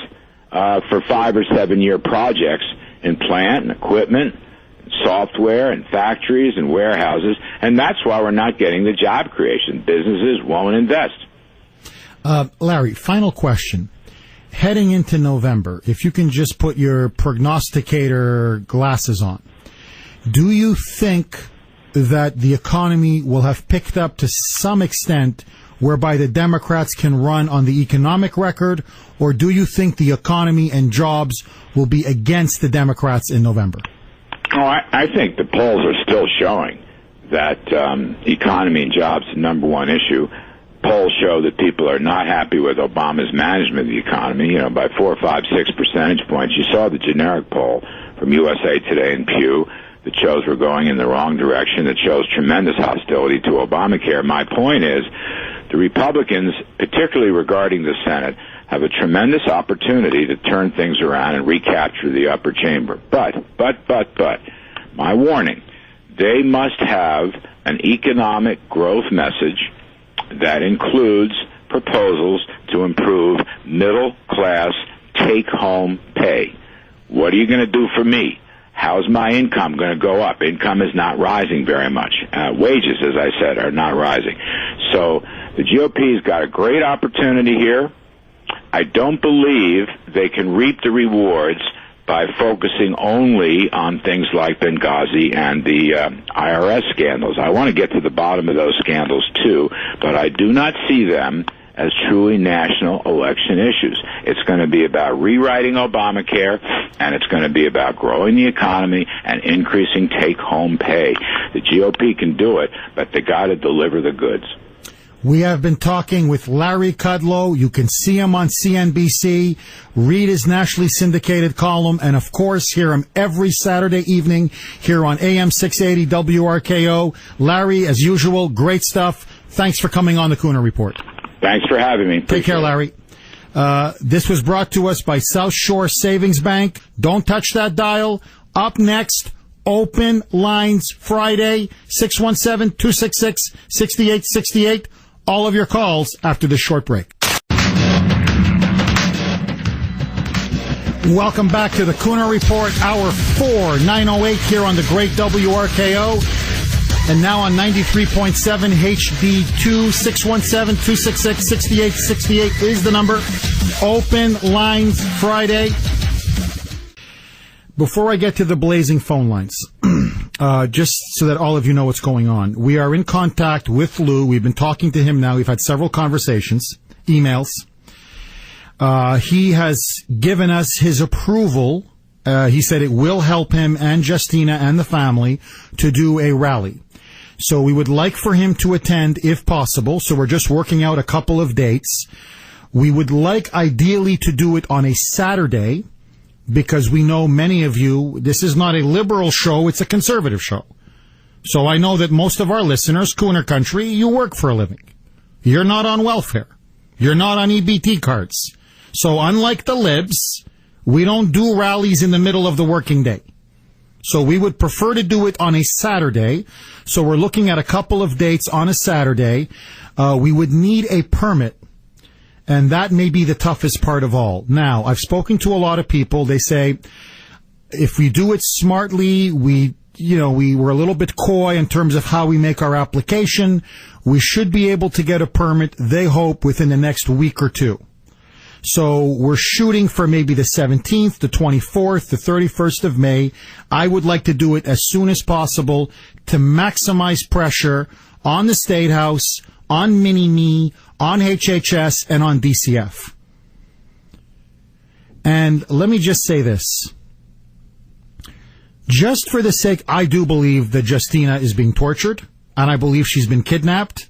for 5 or 7 year projects in plant and equipment, software and factories and warehouses, and that's why we're not getting the job creation. Businesses won't invest. Larry, final question. Heading into November, if you can just put your prognosticator glasses on, do you think that the economy will have picked up to some extent whereby the Democrats can run on the economic record, or do you think the economy and jobs will be against the Democrats in November? Oh, I think the polls are still showing that economy and jobs is the number one issue. Polls show that people are not happy with Obama's management of the economy, by 4, 5, 6 percentage points. You saw the generic poll from USA Today and Pew that shows we're going in the wrong direction, that shows tremendous hostility to Obamacare. My point is, the Republicans, particularly regarding the Senate, have a tremendous opportunity to turn things around and recapture the upper chamber. But, my warning, they must have an economic growth message that includes proposals to improve middle-class take-home pay. What are you going to do for me? How's my income going to go up? Income is not rising very much. Wages, as I said, are not rising. So the GOP's got a great opportunity here. I don't believe they can reap the rewards by focusing only on things like Benghazi and the IRS scandals. I want to get to the bottom of those scandals, too, but I do not see them as truly national election issues. It's going to be about rewriting Obamacare, and it's going to be about growing the economy and increasing take-home pay. The GOP can do it, but they got to deliver the goods. We have been talking with Larry Kudlow. You can see him on CNBC, read his nationally syndicated column, and, of course, hear him every Saturday evening here on AM 680 WRKO. Larry, as usual, great stuff. Thanks for coming on the Kuhner Report. Thanks for having me. Take care, Larry. This was brought to us by South Shore Savings Bank. Don't touch that dial. Up next, Open Lines Friday, 617-266-6868. All of your calls after this short break. Welcome back to the Kuhner Report, Hour 4, 9:08 here on the great WRKO. And now on 93.7 HD2, 617-266-6868 is the number. Open Lines Friday. Before I get to the blazing phone lines, just so that all of you know what's going on, we are in contact with Lou. We've been talking to him now. We've had several conversations, emails. He has given us his approval. He said it will help him and Justina and the family to do a rally. So we would like for him to attend if possible. So we're just working out a couple of dates. We would like ideally to do it on a Saturday, because we know many of you, this is not a liberal show, it's a conservative show. So I know that most of our listeners, Kuhner Country, you work for a living. You're not on welfare. You're not on EBT cards. So unlike the libs, we don't do rallies in the middle of the working day. So we would prefer to do it on a Saturday. So we're looking at a couple of dates on a Saturday. We would need a permit. And that may be the toughest part of all. Now, I've spoken to a lot of people. They say, if we do it smartly, we were a little bit coy in terms of how we make our application. We should be able to get a permit, they hope, within the next week or two. So we're shooting for maybe the 17th, the 24th, the 31st of May. I would like to do it as soon as possible to maximize pressure on the State House, on Mini-Me, on HHS, and on DCF. And let me just say this. Just for the sake, I do believe that Justina is being tortured, and I believe she's been kidnapped,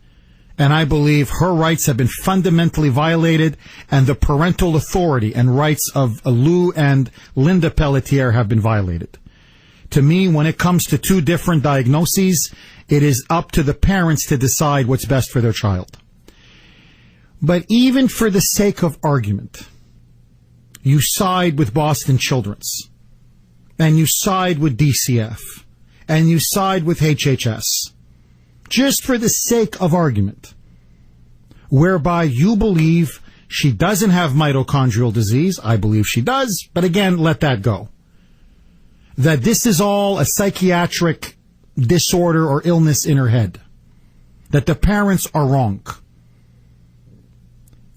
and I believe her rights have been fundamentally violated, and the parental authority and rights of Lou and Linda Pelletier have been violated. To me, when it comes to two different diagnoses, it is up to the parents to decide what's best for their child. But even for the sake of argument, you side with Boston Children's, and you side with DCF, and you side with HHS, just for the sake of argument, whereby you believe she doesn't have mitochondrial disease. I believe she does, but again, let that go. That this is all a psychiatric disorder or illness in her head. That the parents are wrong.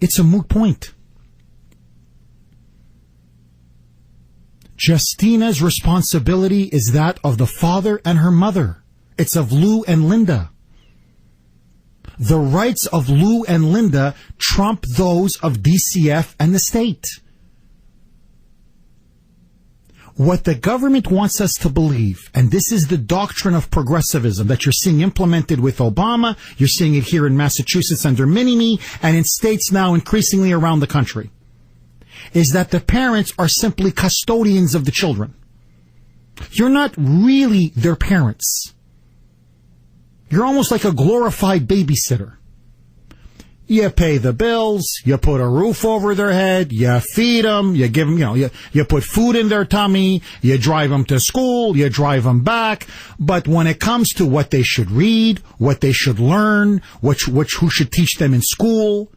It's a moot point. Justina's responsibility is that of the father and her mother. It's of Lou and Linda. The rights of Lou and Linda trump those of DCF and the state. What the government wants us to believe, and this is the doctrine of progressivism that you're seeing implemented with Obama, you're seeing it here in Massachusetts under Mini-Me, and in states now increasingly around the country, is that the parents are simply custodians of the children. You're not really their parents. You're almost like a glorified babysitter. You pay the bills, you put a roof over their head, you feed them, you give them, you put food in their tummy, you drive them to school, you drive them back. But when it comes to what they should read, what they should learn, who should teach them in school,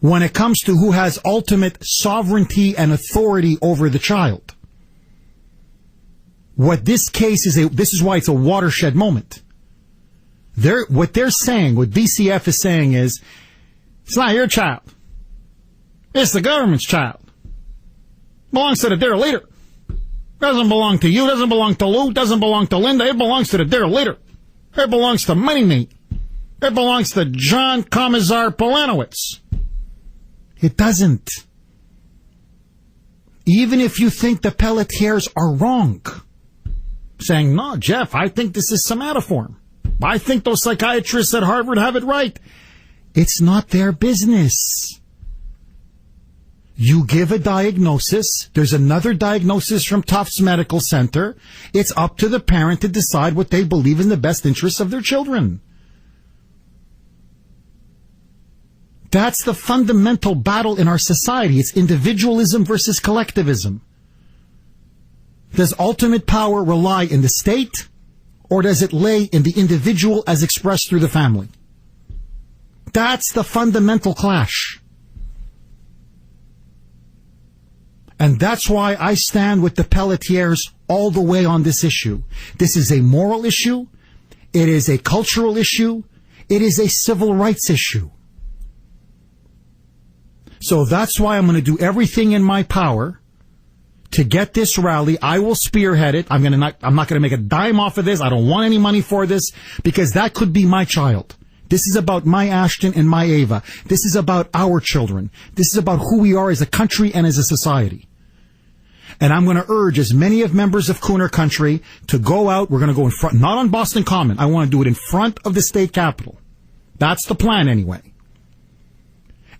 when it comes to who has ultimate sovereignty and authority over the child, what this case is, this is why it's a watershed moment. What they're saying, what DCF is saying is, it's not your child. It's the government's child. Belongs to the dear leader. Doesn't belong to you, doesn't belong to Lou, doesn't belong to Linda. It belongs to the dear leader. It belongs to Money. It belongs to John Commissar Polanowitz. It doesn't. Even if you think the Pelletiers are wrong, saying, no, Jeff, I think this is somatoform. I think those psychiatrists at Harvard have it right. It's not their business. You give a diagnosis. There's another diagnosis from Tufts Medical Center. It's up to the parent to decide what they believe in the best interests of their children. That's the fundamental battle in our society. It's individualism versus collectivism. Does ultimate power rely in the state, or does it lay in the individual as expressed through the family? That's the fundamental clash. And that's why I stand with the Pelletiers all the way on this issue. This is a moral issue. It is a cultural issue. It is a civil rights issue. So that's why I'm going to do everything in my power to get this rally. I will spearhead it. I'm not going to make a dime off of this. I don't want any money for this, because that could be my child. This is about my Ashton and my Ava. This is about our children. This is about who we are as a country and as a society. And I'm going to urge as many of members of Kuhner country to go out. We're going to go in front, not on Boston Common. I want to do it in front of the state capitol. That's the plan anyway.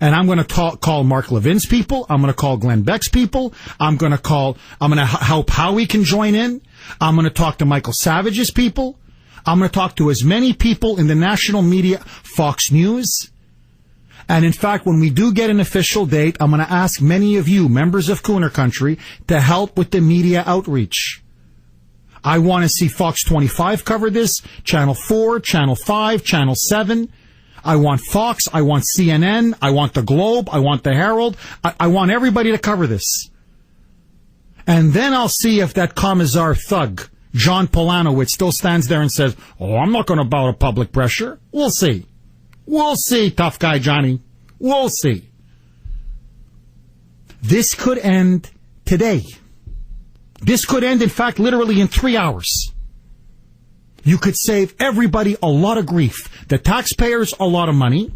And I'm going to call Mark Levin's people. I'm going to call Glenn Beck's people. I'm going to help Howie can join in. I'm going to talk to Michael Savage's people. I'm going to talk to as many people in the national media, Fox News. And in fact, when we do get an official date, I'm going to ask many of you, members of Kuhner country, to help with the media outreach. I want to see Fox 25 cover this, Channel 4, Channel 5, Channel 7. I want Fox, I want CNN, I want the Globe, I want the Herald. I want everybody to cover this. And then I'll see if that commissar thug, John Polanowitz, still stands there and says, oh, I'm not going to bow to public pressure. We'll see. We'll see, tough guy Johnny. We'll see. This could end today. This could end, in fact, literally in 3 hours. You could save everybody a lot of grief. The taxpayers, a lot of money.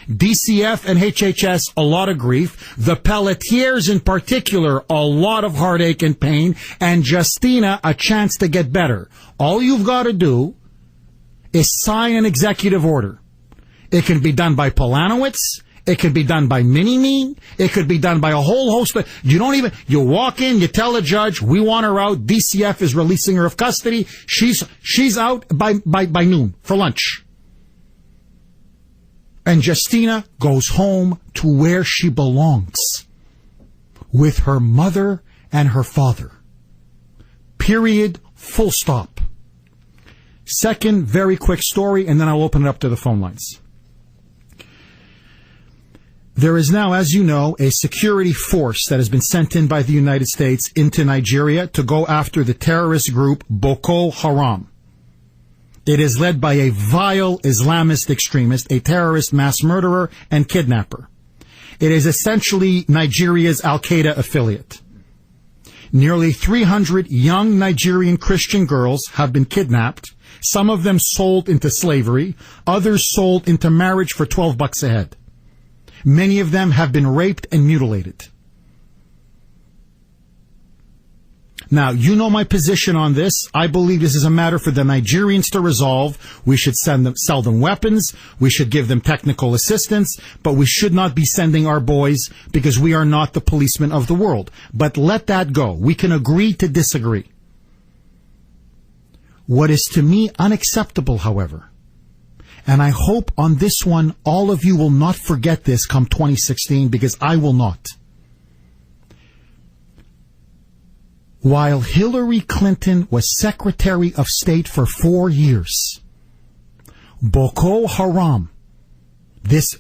DCF and HHS, a lot of grief. The Pelletiers in particular, a lot of heartache and pain. And Justina, a chance to get better. All you've got to do is sign an executive order. It can be done by Polanowitz. It can be done by Mini-Me. It could be done by a whole host of... You walk in, you tell the judge, we want her out. DCF is releasing her of custody. She's out by noon for lunch. And Justina goes home to where she belongs. With her mother and her father. Period. Full stop. Second, very quick story, and then I'll open it up to the phone lines. There is now, as you know, a security force that has been sent in by the United States into Nigeria to go after the terrorist group Boko Haram. It is led by a vile Islamist extremist, a terrorist mass murderer and kidnapper. It is essentially Nigeria's Al-Qaeda affiliate. Nearly 300 young Nigerian Christian girls have been kidnapped, some of them sold into slavery, others sold into marriage for $12 a head. Many of them have been raped and mutilated. Now, you know my position on this. I believe this is a matter for the Nigerians to resolve. We should sell them weapons. We should give them technical assistance, but we should not be sending our boys because we are not the policemen of the world. But let that go. We can agree to disagree. What is to me unacceptable, however, and I hope on this one all of you will not forget this come 2016, because I will not. While Hillary Clinton was Secretary of State for 4 years, Boko Haram, this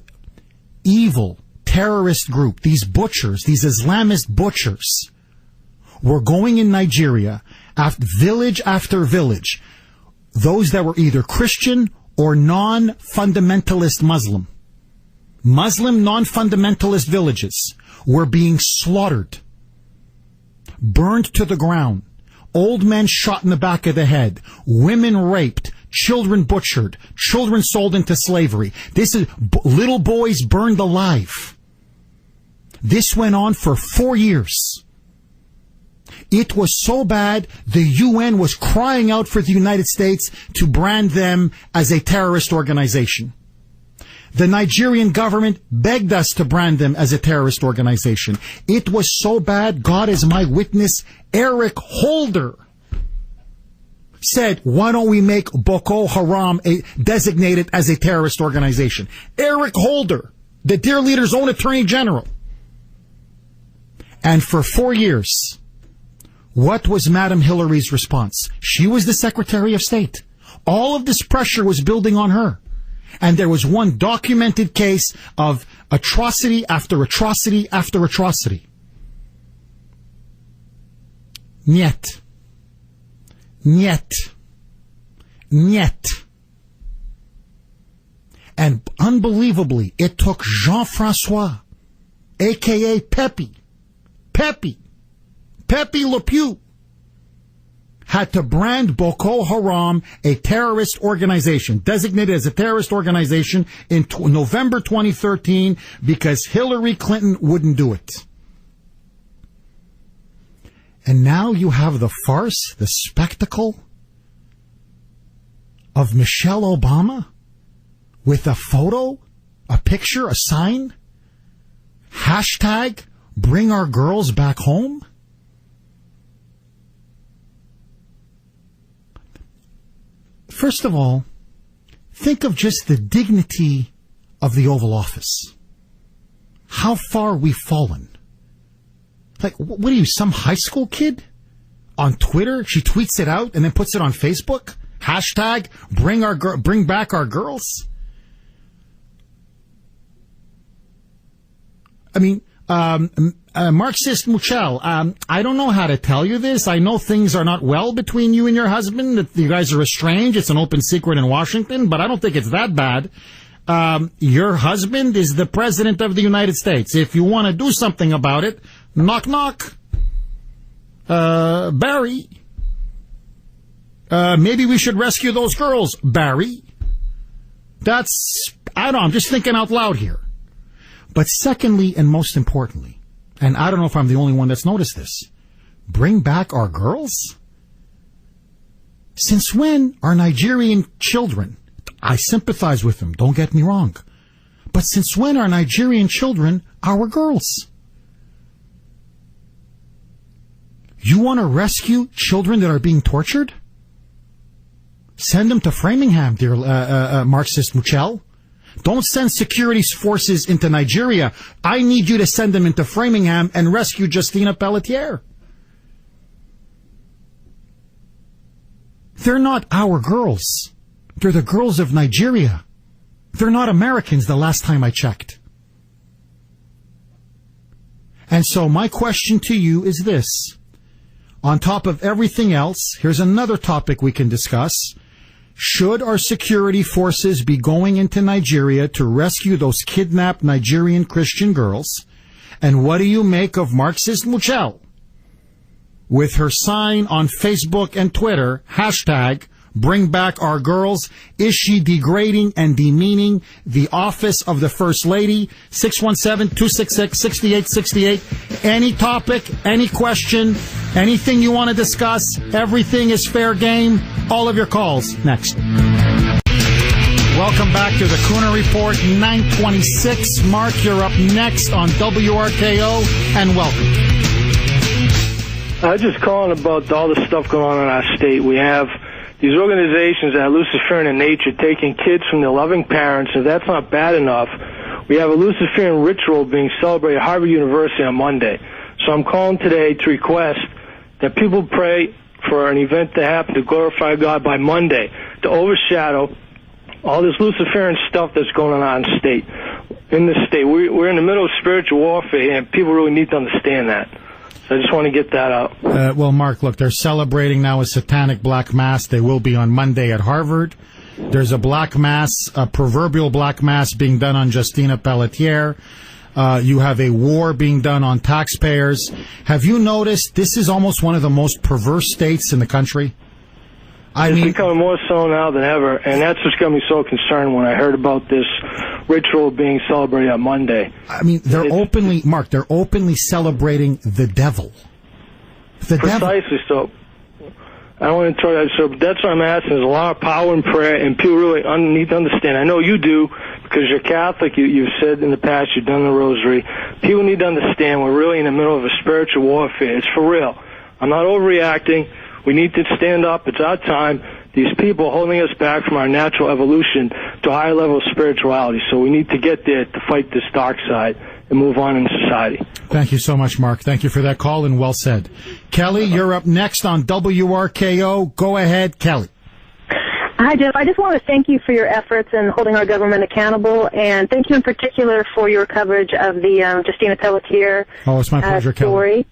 evil terrorist group, these butchers, these Islamist butchers, were going in Nigeria, village after village, those that were either Christian or non-fundamentalist Muslim non-fundamentalist villages were being slaughtered, burned to the ground, old men shot in the back of the head, women raped, children butchered, children sold into slavery. This is little boys burned alive. This went on for 4 years. It was so bad, the UN was crying out for the United States to brand them as a terrorist organization. The Nigerian government begged us to brand them as a terrorist organization. It was so bad, God is my witness, Eric Holder said, why don't we make Boko Haram designated as a terrorist organization? Eric Holder, the dear leader's own attorney general. And for 4 years, what was Madam Hillary's response? She was the Secretary of State. All of this pressure was building on her. And there was one documented case of atrocity after atrocity after atrocity. Niet. Niet. Niet. And unbelievably, it took Jean-Francois, a.k.a. Pepe Le Pew, had to brand Boko Haram a terrorist organization, designated as a terrorist organization in November 2013, because Hillary Clinton wouldn't do it. And now you have the farce, the spectacle of Michelle Obama with a photo, a picture, a sign, hashtag bring our girls back home. First of all, think of just the dignity of the Oval Office. How far we've fallen. Like, what are you, some high school kid? On Twitter, she tweets it out and then puts it on Facebook. Hashtag bring back our girls. I mean, Marxist Muchel, I don't know how to tell you this. I know things are not well between you and your husband, that you guys are estranged. It's an open secret in Washington, but I don't think it's that bad. Your husband is the President of the United States. If you want to do something about it, knock, knock. Barry. Maybe we should rescue those girls, Barry. I'm just thinking out loud here. But secondly, and most importantly, and I don't know if I'm the only one that's noticed this, bring back our girls? Since when are Nigerian children, I sympathize with them, don't get me wrong, but since when are Nigerian children our girls? You want to rescue children that are being tortured? Send them to Framingham, dear Marxist Muchel. Don't send security forces into Nigeria. I need you to send them into Framingham and rescue Justina Pelletier. They're not our girls. They're the girls of Nigeria. They're not Americans the last time I checked. And so my question to you is this. On top of everything else, here's another topic we can discuss. Should our security forces be going into Nigeria to rescue those kidnapped Nigerian Christian girls? And what do you make of Marxist Muchel with her sign on Facebook and Twitter, hashtag bring back our girls? Is she degrading and demeaning the office of the First Lady? 617-266-6868. Any topic, any question, Anything you want to discuss, everything is fair game. All of your calls next. Welcome back to the Kuhner Report, 926. Mark, you're up next on WRKO, and welcome. I'm just calling about all the stuff going on in our state. We have these organizations that are Luciferian in nature, taking kids from their loving parents. If that's not bad enough, we have a Luciferian ritual being celebrated at Harvard University on Monday. So I'm calling today to request that people pray for an event to happen to glorify God by Monday, to overshadow all this Luciferian stuff that's going on in the state. We're in the middle of spiritual warfare, and people really need to understand that. So I just want to get that out. Well, Mark, look, they're celebrating now a satanic black mass. They will be on Monday at Harvard. There's a black mass, a proverbial black mass being done on Justina Pelletier. You have a war being done on taxpayers. Have you noticed this is almost one of the most perverse states in the country? It's becoming more so now than ever, and that's just got me so concerned when I heard about this ritual being celebrated on Monday. I mean, they're openly celebrating the devil. Precisely so. I don't want to tell you that, so that's what I'm asking. There's a lot of power in prayer, and people really need to understand. I know you do, because you're Catholic. You've said in the past you've done the rosary. People need to understand we're really in the middle of a spiritual warfare. It's for real. I'm not overreacting. We need to stand up. It's our time. These people are holding us back from our natural evolution to a higher level of spirituality. So we need to get there to fight this dark side and move on in society. Thank you so much, Mark. Thank you for that call, and well said. Kelly, you're up next on WRKO. Go ahead, Kelly. Hi, Jeff. I just want to thank you for your efforts in holding our government accountable, and thank you in particular for your coverage of the Justina Pelletier it's my pleasure, story. Kelly.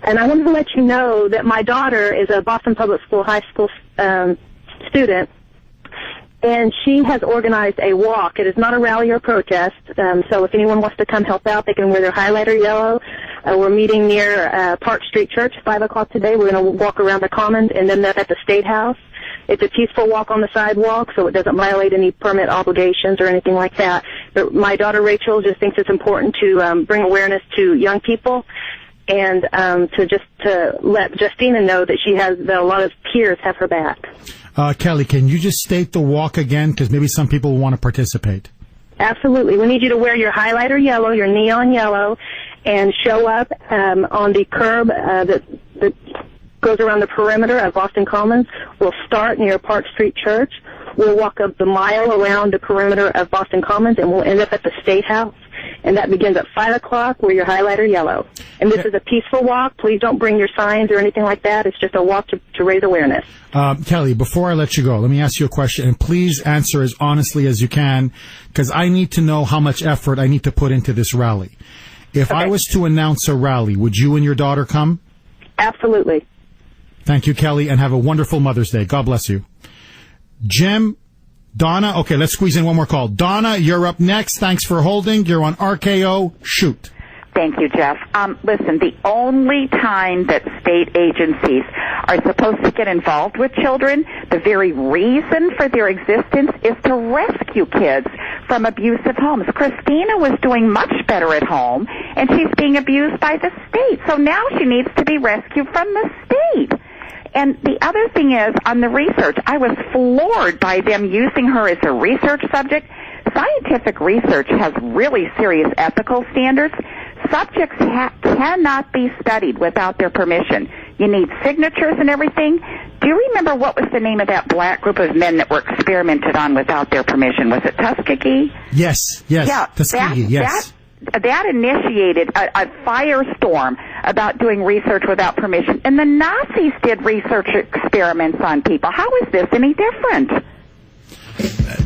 And I wanted to let you know that my daughter is a Boston Public School high school student, and she has organized a walk. It is not a rally or protest, so if anyone wants to come help out, they can wear their highlighter yellow. We're meeting near Park Street Church, 5 o'clock today. We're going to walk around the Commons, and then at the State House. It's a peaceful walk on the sidewalk, so it doesn't violate any permit obligations or anything like that. But my daughter Rachel just thinks it's important to bring awareness to young people, and to let Justina know that a lot of peers have her back. Kelly, can you just state the walk again? Because maybe some people will want to participate. Absolutely. We need you to wear your highlighter yellow, your neon yellow, and show up on the curb that goes around the perimeter of Boston Commons. We'll start near Park Street Church. We'll walk up the mile around the perimeter of Boston Commons, and we'll end up at the State House. And that begins at 5 o'clock. Wear your highlighter yellow. And this is a peaceful walk. Please don't bring your signs or anything like that. It's just a walk to raise awareness. Kelly, before I let you go, let me ask you a question, and please answer as honestly as you can, because I need to know how much effort I need to put into this rally. If I was to announce a rally, would you and your daughter come? Absolutely. Thank you, Kelly, and have a wonderful Mother's Day. God bless you. Jim, Donna, okay, let's squeeze in one more call. Donna, you're up next. Thanks for holding. You're on RKO. Shoot. Thank you, Jeff. Listen, the only time that state agencies are supposed to get involved with children, the very reason for their existence is to rescue kids from abusive homes. Christina was doing much better at home, and she's being abused by the state. So now she needs to be rescued from the state. And the other thing is, on the research, I was floored by them using her as a research subject. Scientific research has really serious ethical standards. Subjects cannot be studied without their permission. You need signatures and everything. Do you remember what was the name of that black group of men that were experimented on without their permission? Was it Tuskegee? Yes. Yeah, Tuskegee, yes. That initiated a firestorm about doing research without permission. And the Nazis did research experiments on people. How is this any different?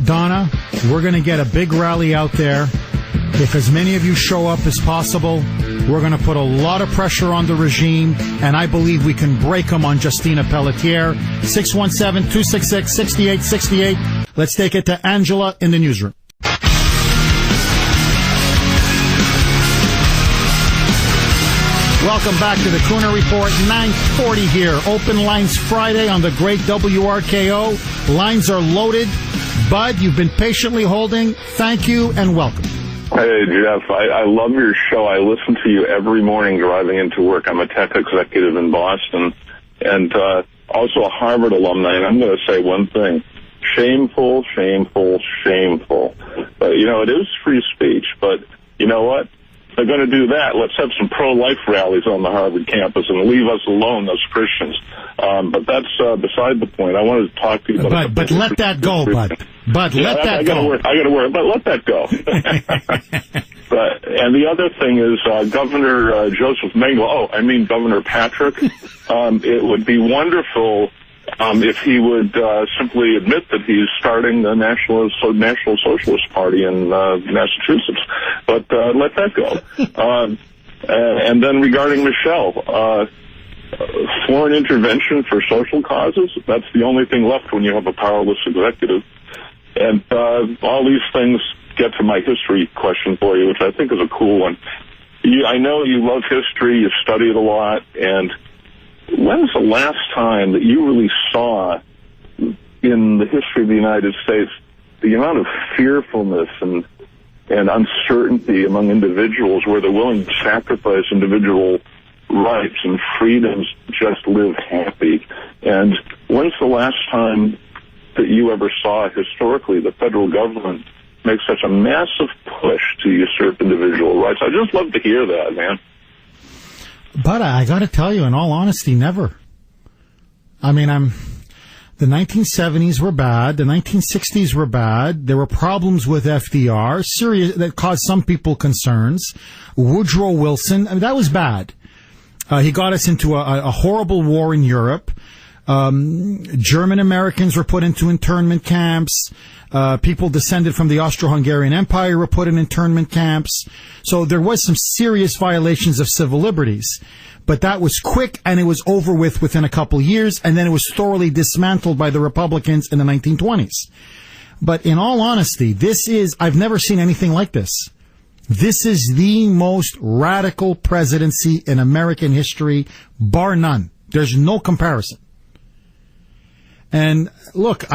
Donna, we're going to get a big rally out there. If as many of you show up as possible, we're going to put a lot of pressure on the regime, and I believe we can break them on Justina Pelletier. 617-266-6868. Let's take it to Angela in the newsroom. Welcome back to the Kuhner Report, 9:40 here. Open lines Friday on the great WRKO. Lines are loaded. Bud, you've been patiently holding. Thank you and welcome. Hey, Jeff, I love your show. I listen to you every morning driving into work. I'm a tech executive in Boston and also a Harvard alumni, and I'm going to say one thing. Shameful, shameful, shameful. It is free speech, but you know what? If they're going to do that, let's have some pro-life rallies on the Harvard campus and leave us alone as Christians. But that's beside the point. I wanted to talk to you about But let that go, Bud. Let that go. I got to work, but let that go. And the other thing is Governor Joseph Mengele, Governor Patrick, it would be wonderful if he would simply admit that he's starting the National Socialist Party in Massachusetts. But let that go. And then regarding Michelle, foreign intervention for social causes, that's the only thing left when you have a powerless executive. And all these things get to my history question for you, which I think is a cool one. I know you love history, you've studied a lot, and when's the last time that you really saw in the history of the United States the amount of fearfulness and uncertainty among individuals where they're willing to sacrifice individual rights and freedoms to just live happy? And when's the last time that you ever saw historically the federal government make such a massive push to usurp individual rights? I'd just love to hear that, man. But I got to tell you, in all honesty, never. The 1970s were bad. The 1960s were bad. There were problems with FDR, serious, that caused some people concerns. Woodrow Wilson, that was bad. He got us into a horrible war in Europe. German Americans were put into internment camps. People descended from the Austro-Hungarian Empire were put in internment camps. So there was some serious violations of civil liberties. But that was quick, and it was over with within a couple years, and then it was thoroughly dismantled by the Republicans in the 1920s. But in all honesty, I've never seen anything like this. This is the most radical presidency in American history, bar none. There's no comparison. And look,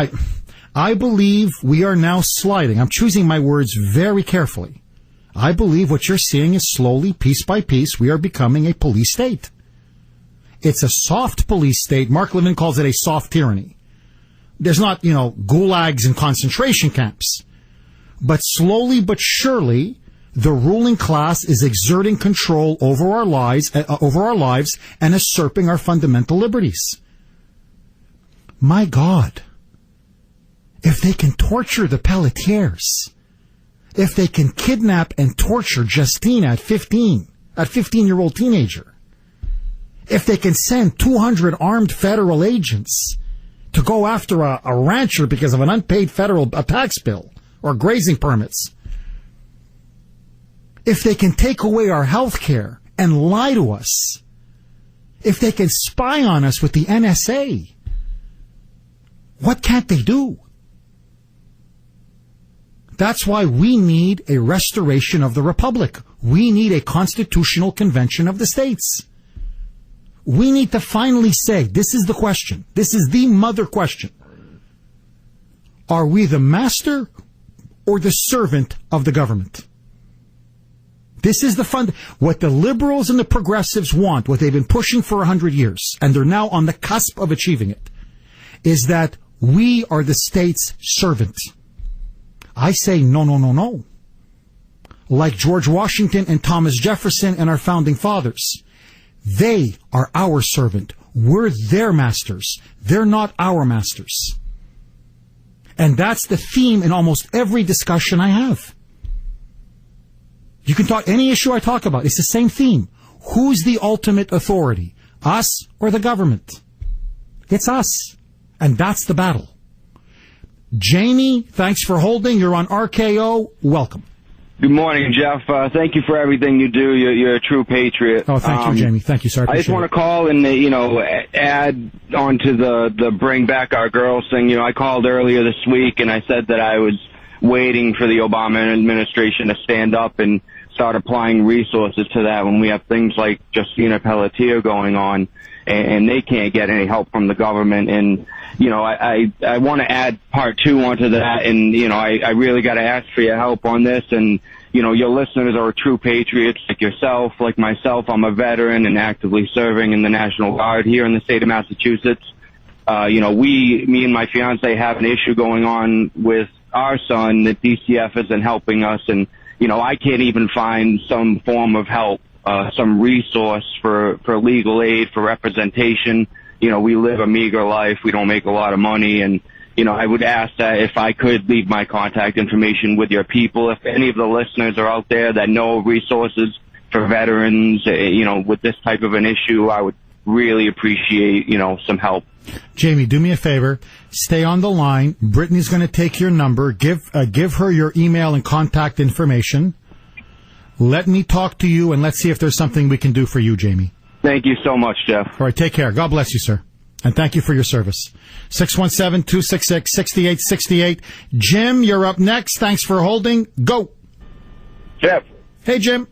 I believe we are now sliding. I'm choosing my words very carefully. I believe what you're seeing is slowly, piece by piece, we are becoming a police state. It's a soft police state. Mark Levin calls it a soft tyranny. There's not, gulags and concentration camps. But slowly but surely, the ruling class is exerting control over our lives and usurping our fundamental liberties. My God, if they can torture the Pelletiers, if they can kidnap and torture Justina at 15-year-old teenager, if they can send 200 armed federal agents to go after a rancher because of an unpaid federal tax bill or grazing permits, if they can take away our health care and lie to us, if they can spy on us with the NSA, what can't they do? That's why we need a restoration of the Republic. We need a constitutional convention of the states. We need to finally say, this is the question. This is the mother question. Are we the master or the servant of the government? This is what the liberals and the progressives want, what they've been pushing for 100 years, and they're now on the cusp of achieving it, is that we are the state's servant. I say no, no, no, no. Like George Washington and Thomas Jefferson and our founding fathers. They are our servant. We're their masters. They're not our masters. And that's the theme in almost every discussion I have. You can talk any issue I talk about. It's the same theme. Who's the ultimate authority? Us or the government? It's us. And that's the battle. Jamie, thanks for holding. You're on RKO. Welcome. Good morning, Jeff. Thank you for everything you do. You're a true patriot. Oh, thank you, Jamie. Thank you, sir. I just want to call and, add on to the Bring Back Our Girls thing. I called earlier this week and I said that I was waiting for the Obama administration to stand up and start applying resources to that when we have things like Justina Pelletier going on and they can't get any help from the government. And, I want to add part two onto that. And, I really got to ask for your help on this. And, your listeners are true patriots like yourself, like myself. I'm a veteran and actively serving in the National Guard here in the state of Massachusetts. Me and my fiance have an issue going on with our son that DCF isn't helping us, and I can't even find some form of help, some resource for legal aid, for representation. We live a meager life. We don't make a lot of money, and I would ask that if I could leave my contact information with your people. If any of the listeners are out there that know resources for veterans, with this type of an issue, I would really appreciate, some help. Jamie, do me a favor. Stay on the line. Brittany's going to take your number. Give her your email and contact information. Let me talk to you, and let's see if there's something we can do for you, Jamie. Thank you so much, Jeff. All right, take care. God bless you, sir. And thank you for your service. 617-266-6868. Jim, you're up next. Thanks for holding. Go. Jeff. Hey, Jim.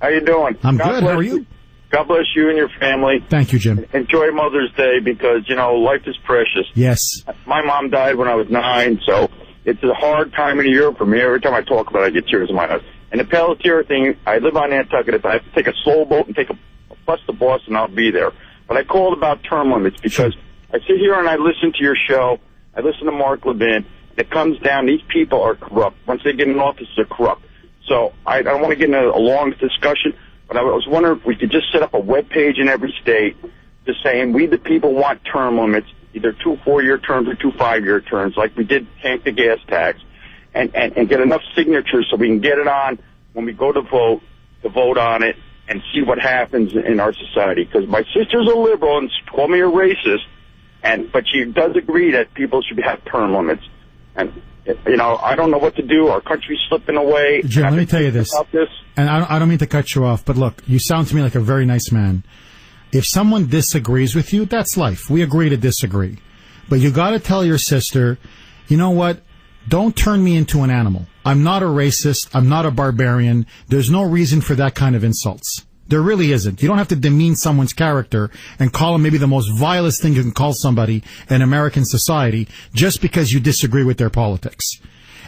How you doing? I'm good. How are you? God bless you and your family. Thank you, Jim. Enjoy Mother's Day because, life is precious. Yes. My mom died when I was 9, so it's a hard time of the year for me. Every time I talk about it, I get tears in my eyes. And the Pelletier thing, I live on Nantucket. I have to take a slow boat and take a bus to Boston, I'll be there. But I called about term limits because I sit here and I listen to your show. I listen to Mark Levin. It comes down, these people are corrupt. Once they get in office, they're corrupt. So I don't want to get into a long discussion, but I was wondering if we could just set up a web page in every state just saying we the people want term limits, either 2 4-year terms or 2 5-year terms, like we did tank the gas tax, and get enough signatures so we can get it on when we go to vote on it and see what happens in our society. Because my sister's a liberal and she called me a racist, but she does agree that people should have term limits. And I don't know what to do. Our country's slipping away. Jim, let me tell you this. And I don't mean to cut you off, but look, you sound to me like a very nice man. If someone disagrees with you, that's life. We agree to disagree. But you got to tell your sister, you know what? Don't turn me into an animal. I'm not a racist. I'm not a barbarian. There's no reason for that kind of insults. There really isn't. You don't have to demean someone's character and call them maybe the most vilest thing you can call somebody in American society just because you disagree with their politics.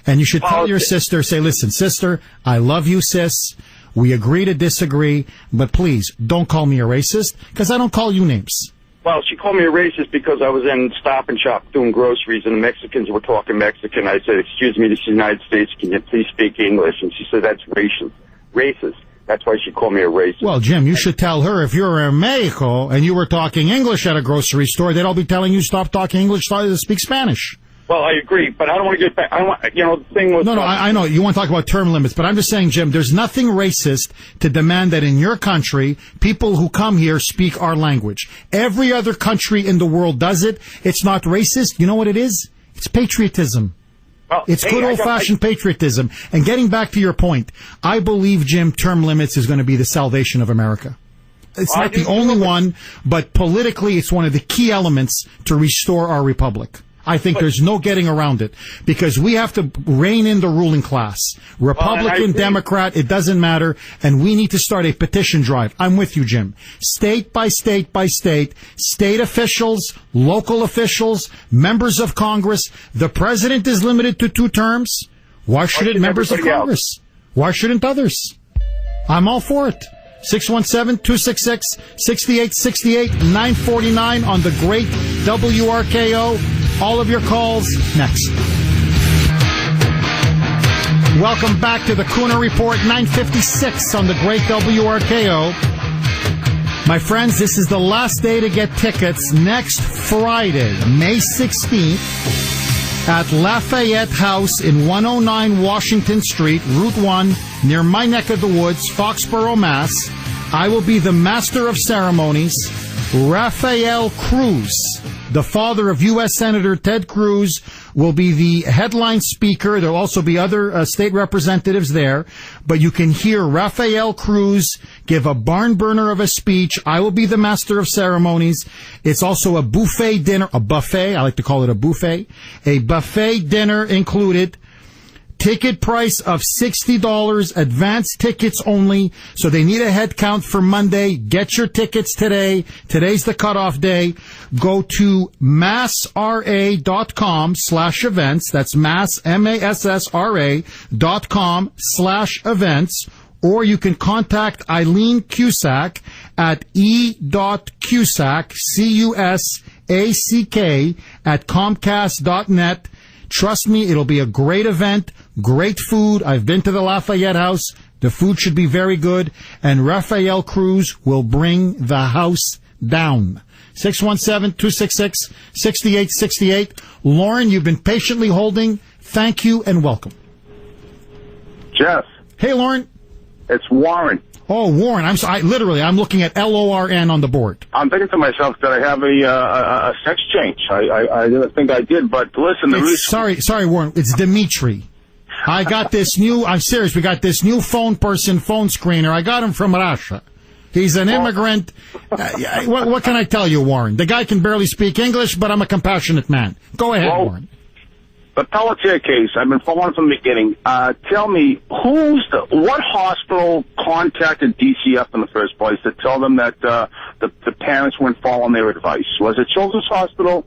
And you should tell your sister, say, listen, sister, I love you, sis. We agree to disagree, but please don't call me a racist because I don't call you names. Well, she called me a racist because I was in Stop and Shop doing groceries and the Mexicans were talking Mexican. I said, excuse me, this is the United States. Can you please speak English? And she said, that's racist. That's why she called me a racist. Well, Jim, you should tell her if you're in Mexico and you were talking English at a grocery store, they'd all be telling you stop talking English, speak Spanish. Well, I agree, but I don't want to get back. The thing was... No, I know. You want to talk about term limits, but I'm just saying, Jim, there's nothing racist to demand that in your country, people who come here speak our language. Every other country in the world does it. It's not racist. You know what it is? It's patriotism. Well, it's good old-fashioned patriotism. And getting back to your point, I believe, Jim, term limits is going to be the salvation of America. It's not the only one, but politically it's one of the key elements to restore our republic. I think there's no getting around it because we have to rein in the ruling class. Republican, Democrat, it doesn't matter. And we need to start a petition drive. I'm with you, Jim. State by state by state, state officials, local officials, members of Congress. The president is limited to 2 terms. Why shouldn't members of Congress? Why shouldn't others? I'm all for it. 617-266-6868, 949 on the great WRKO. All of your calls next. Welcome back to the Kuhner Report, 956 on the great WRKO. My friends, this is the last day to get tickets next Friday, May 16th, at Lafayette House in 109 Washington Street, Route 1, near my neck of the woods, Foxborough, Mass. I will be the master of ceremonies, Rafael Cruz. The father of U.S. Senator Ted Cruz will be the headline speaker. There will also be other state representatives there. But you can hear Rafael Cruz give a barn burner of a speech. I will be the master of ceremonies. It's also a buffet dinner, a buffet. I like to call it a buffet. A buffet dinner included. Ticket price of $60, advance tickets only. So they need a head count for Monday. Get your tickets today. Today's the cutoff day. Go to massra.com/events. That's massra.com/events. Or you can contact Eileen Cusack at e.cusack, C-U-S-A-C-K, at Comcast.net. Trust me, it'll be a great event, great food. I've been to the Lafayette House. The food should be very good. And Rafael Cruz will bring the house down. 617-266-6868. Lauren, you've been patiently holding. Thank you and welcome. Jeff. Hey, Lauren. It's Warren. Oh, Warren. I'm looking at LORN on the board. I'm thinking to myself that I have a sex change. I didn't think I did, but listen. Sorry, Warren. It's Dimitri. I got this new, I'm serious, we got this new phone screener. I got him from Russia. He's an immigrant. What can I tell you, Warren? The guy can barely speak English, but I'm a compassionate man. Go ahead, Warren. The Pelletier case, I've been following from the beginning. Tell me, what hospital contacted DCF in the first place to tell them that the parents weren't following their advice? Was it Children's Hospital?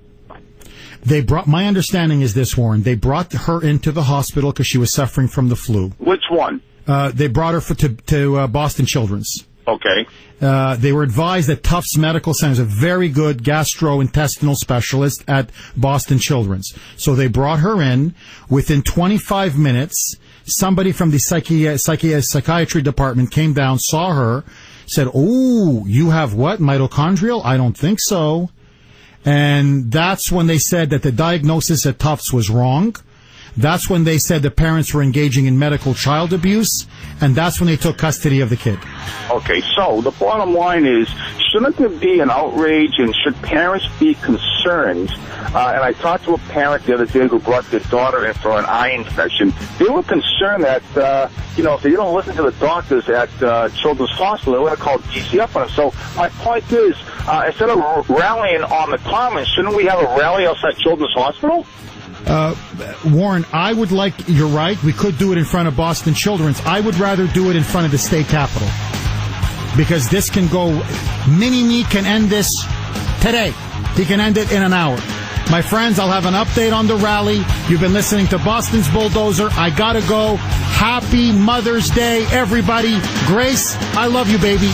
My understanding is this, Warren. They brought her into the hospital because she was suffering from the flu. Which one? They brought her to Boston Children's. Okay. They were advised that Tufts Medical Center is a very good gastrointestinal specialist at Boston Children's. So they brought her in. Within 25 minutes, somebody from the psychiatry department came down, saw her, said, "Oh, you have what? Mitochondrial? I don't think so." And that's when they said that the diagnosis at Tufts was wrong. That's when they said the parents were engaging in medical child abuse, and that's when they took custody of the kid. Okay, so the bottom line is, shouldn't there be an outrage, and should parents be concerned? And I talked to a parent the other day who brought their daughter in for an eye infection. They were concerned that, if they don't listen to the doctors at Children's Hospital, they would have called DCF on them. So my point is, instead of rallying on the Commons, shouldn't we have a rally outside Children's Hospital? Warren, you're right, we could do it in front of Boston Children's. I would rather do it in front of the state capitol. Because this can go, Mini-Me can end this today. He can end it in an hour. My friends, I'll have an update on the rally. You've been listening to Boston's Bulldozer. I gotta go. Happy Mother's Day, everybody. Grace, I love you, baby.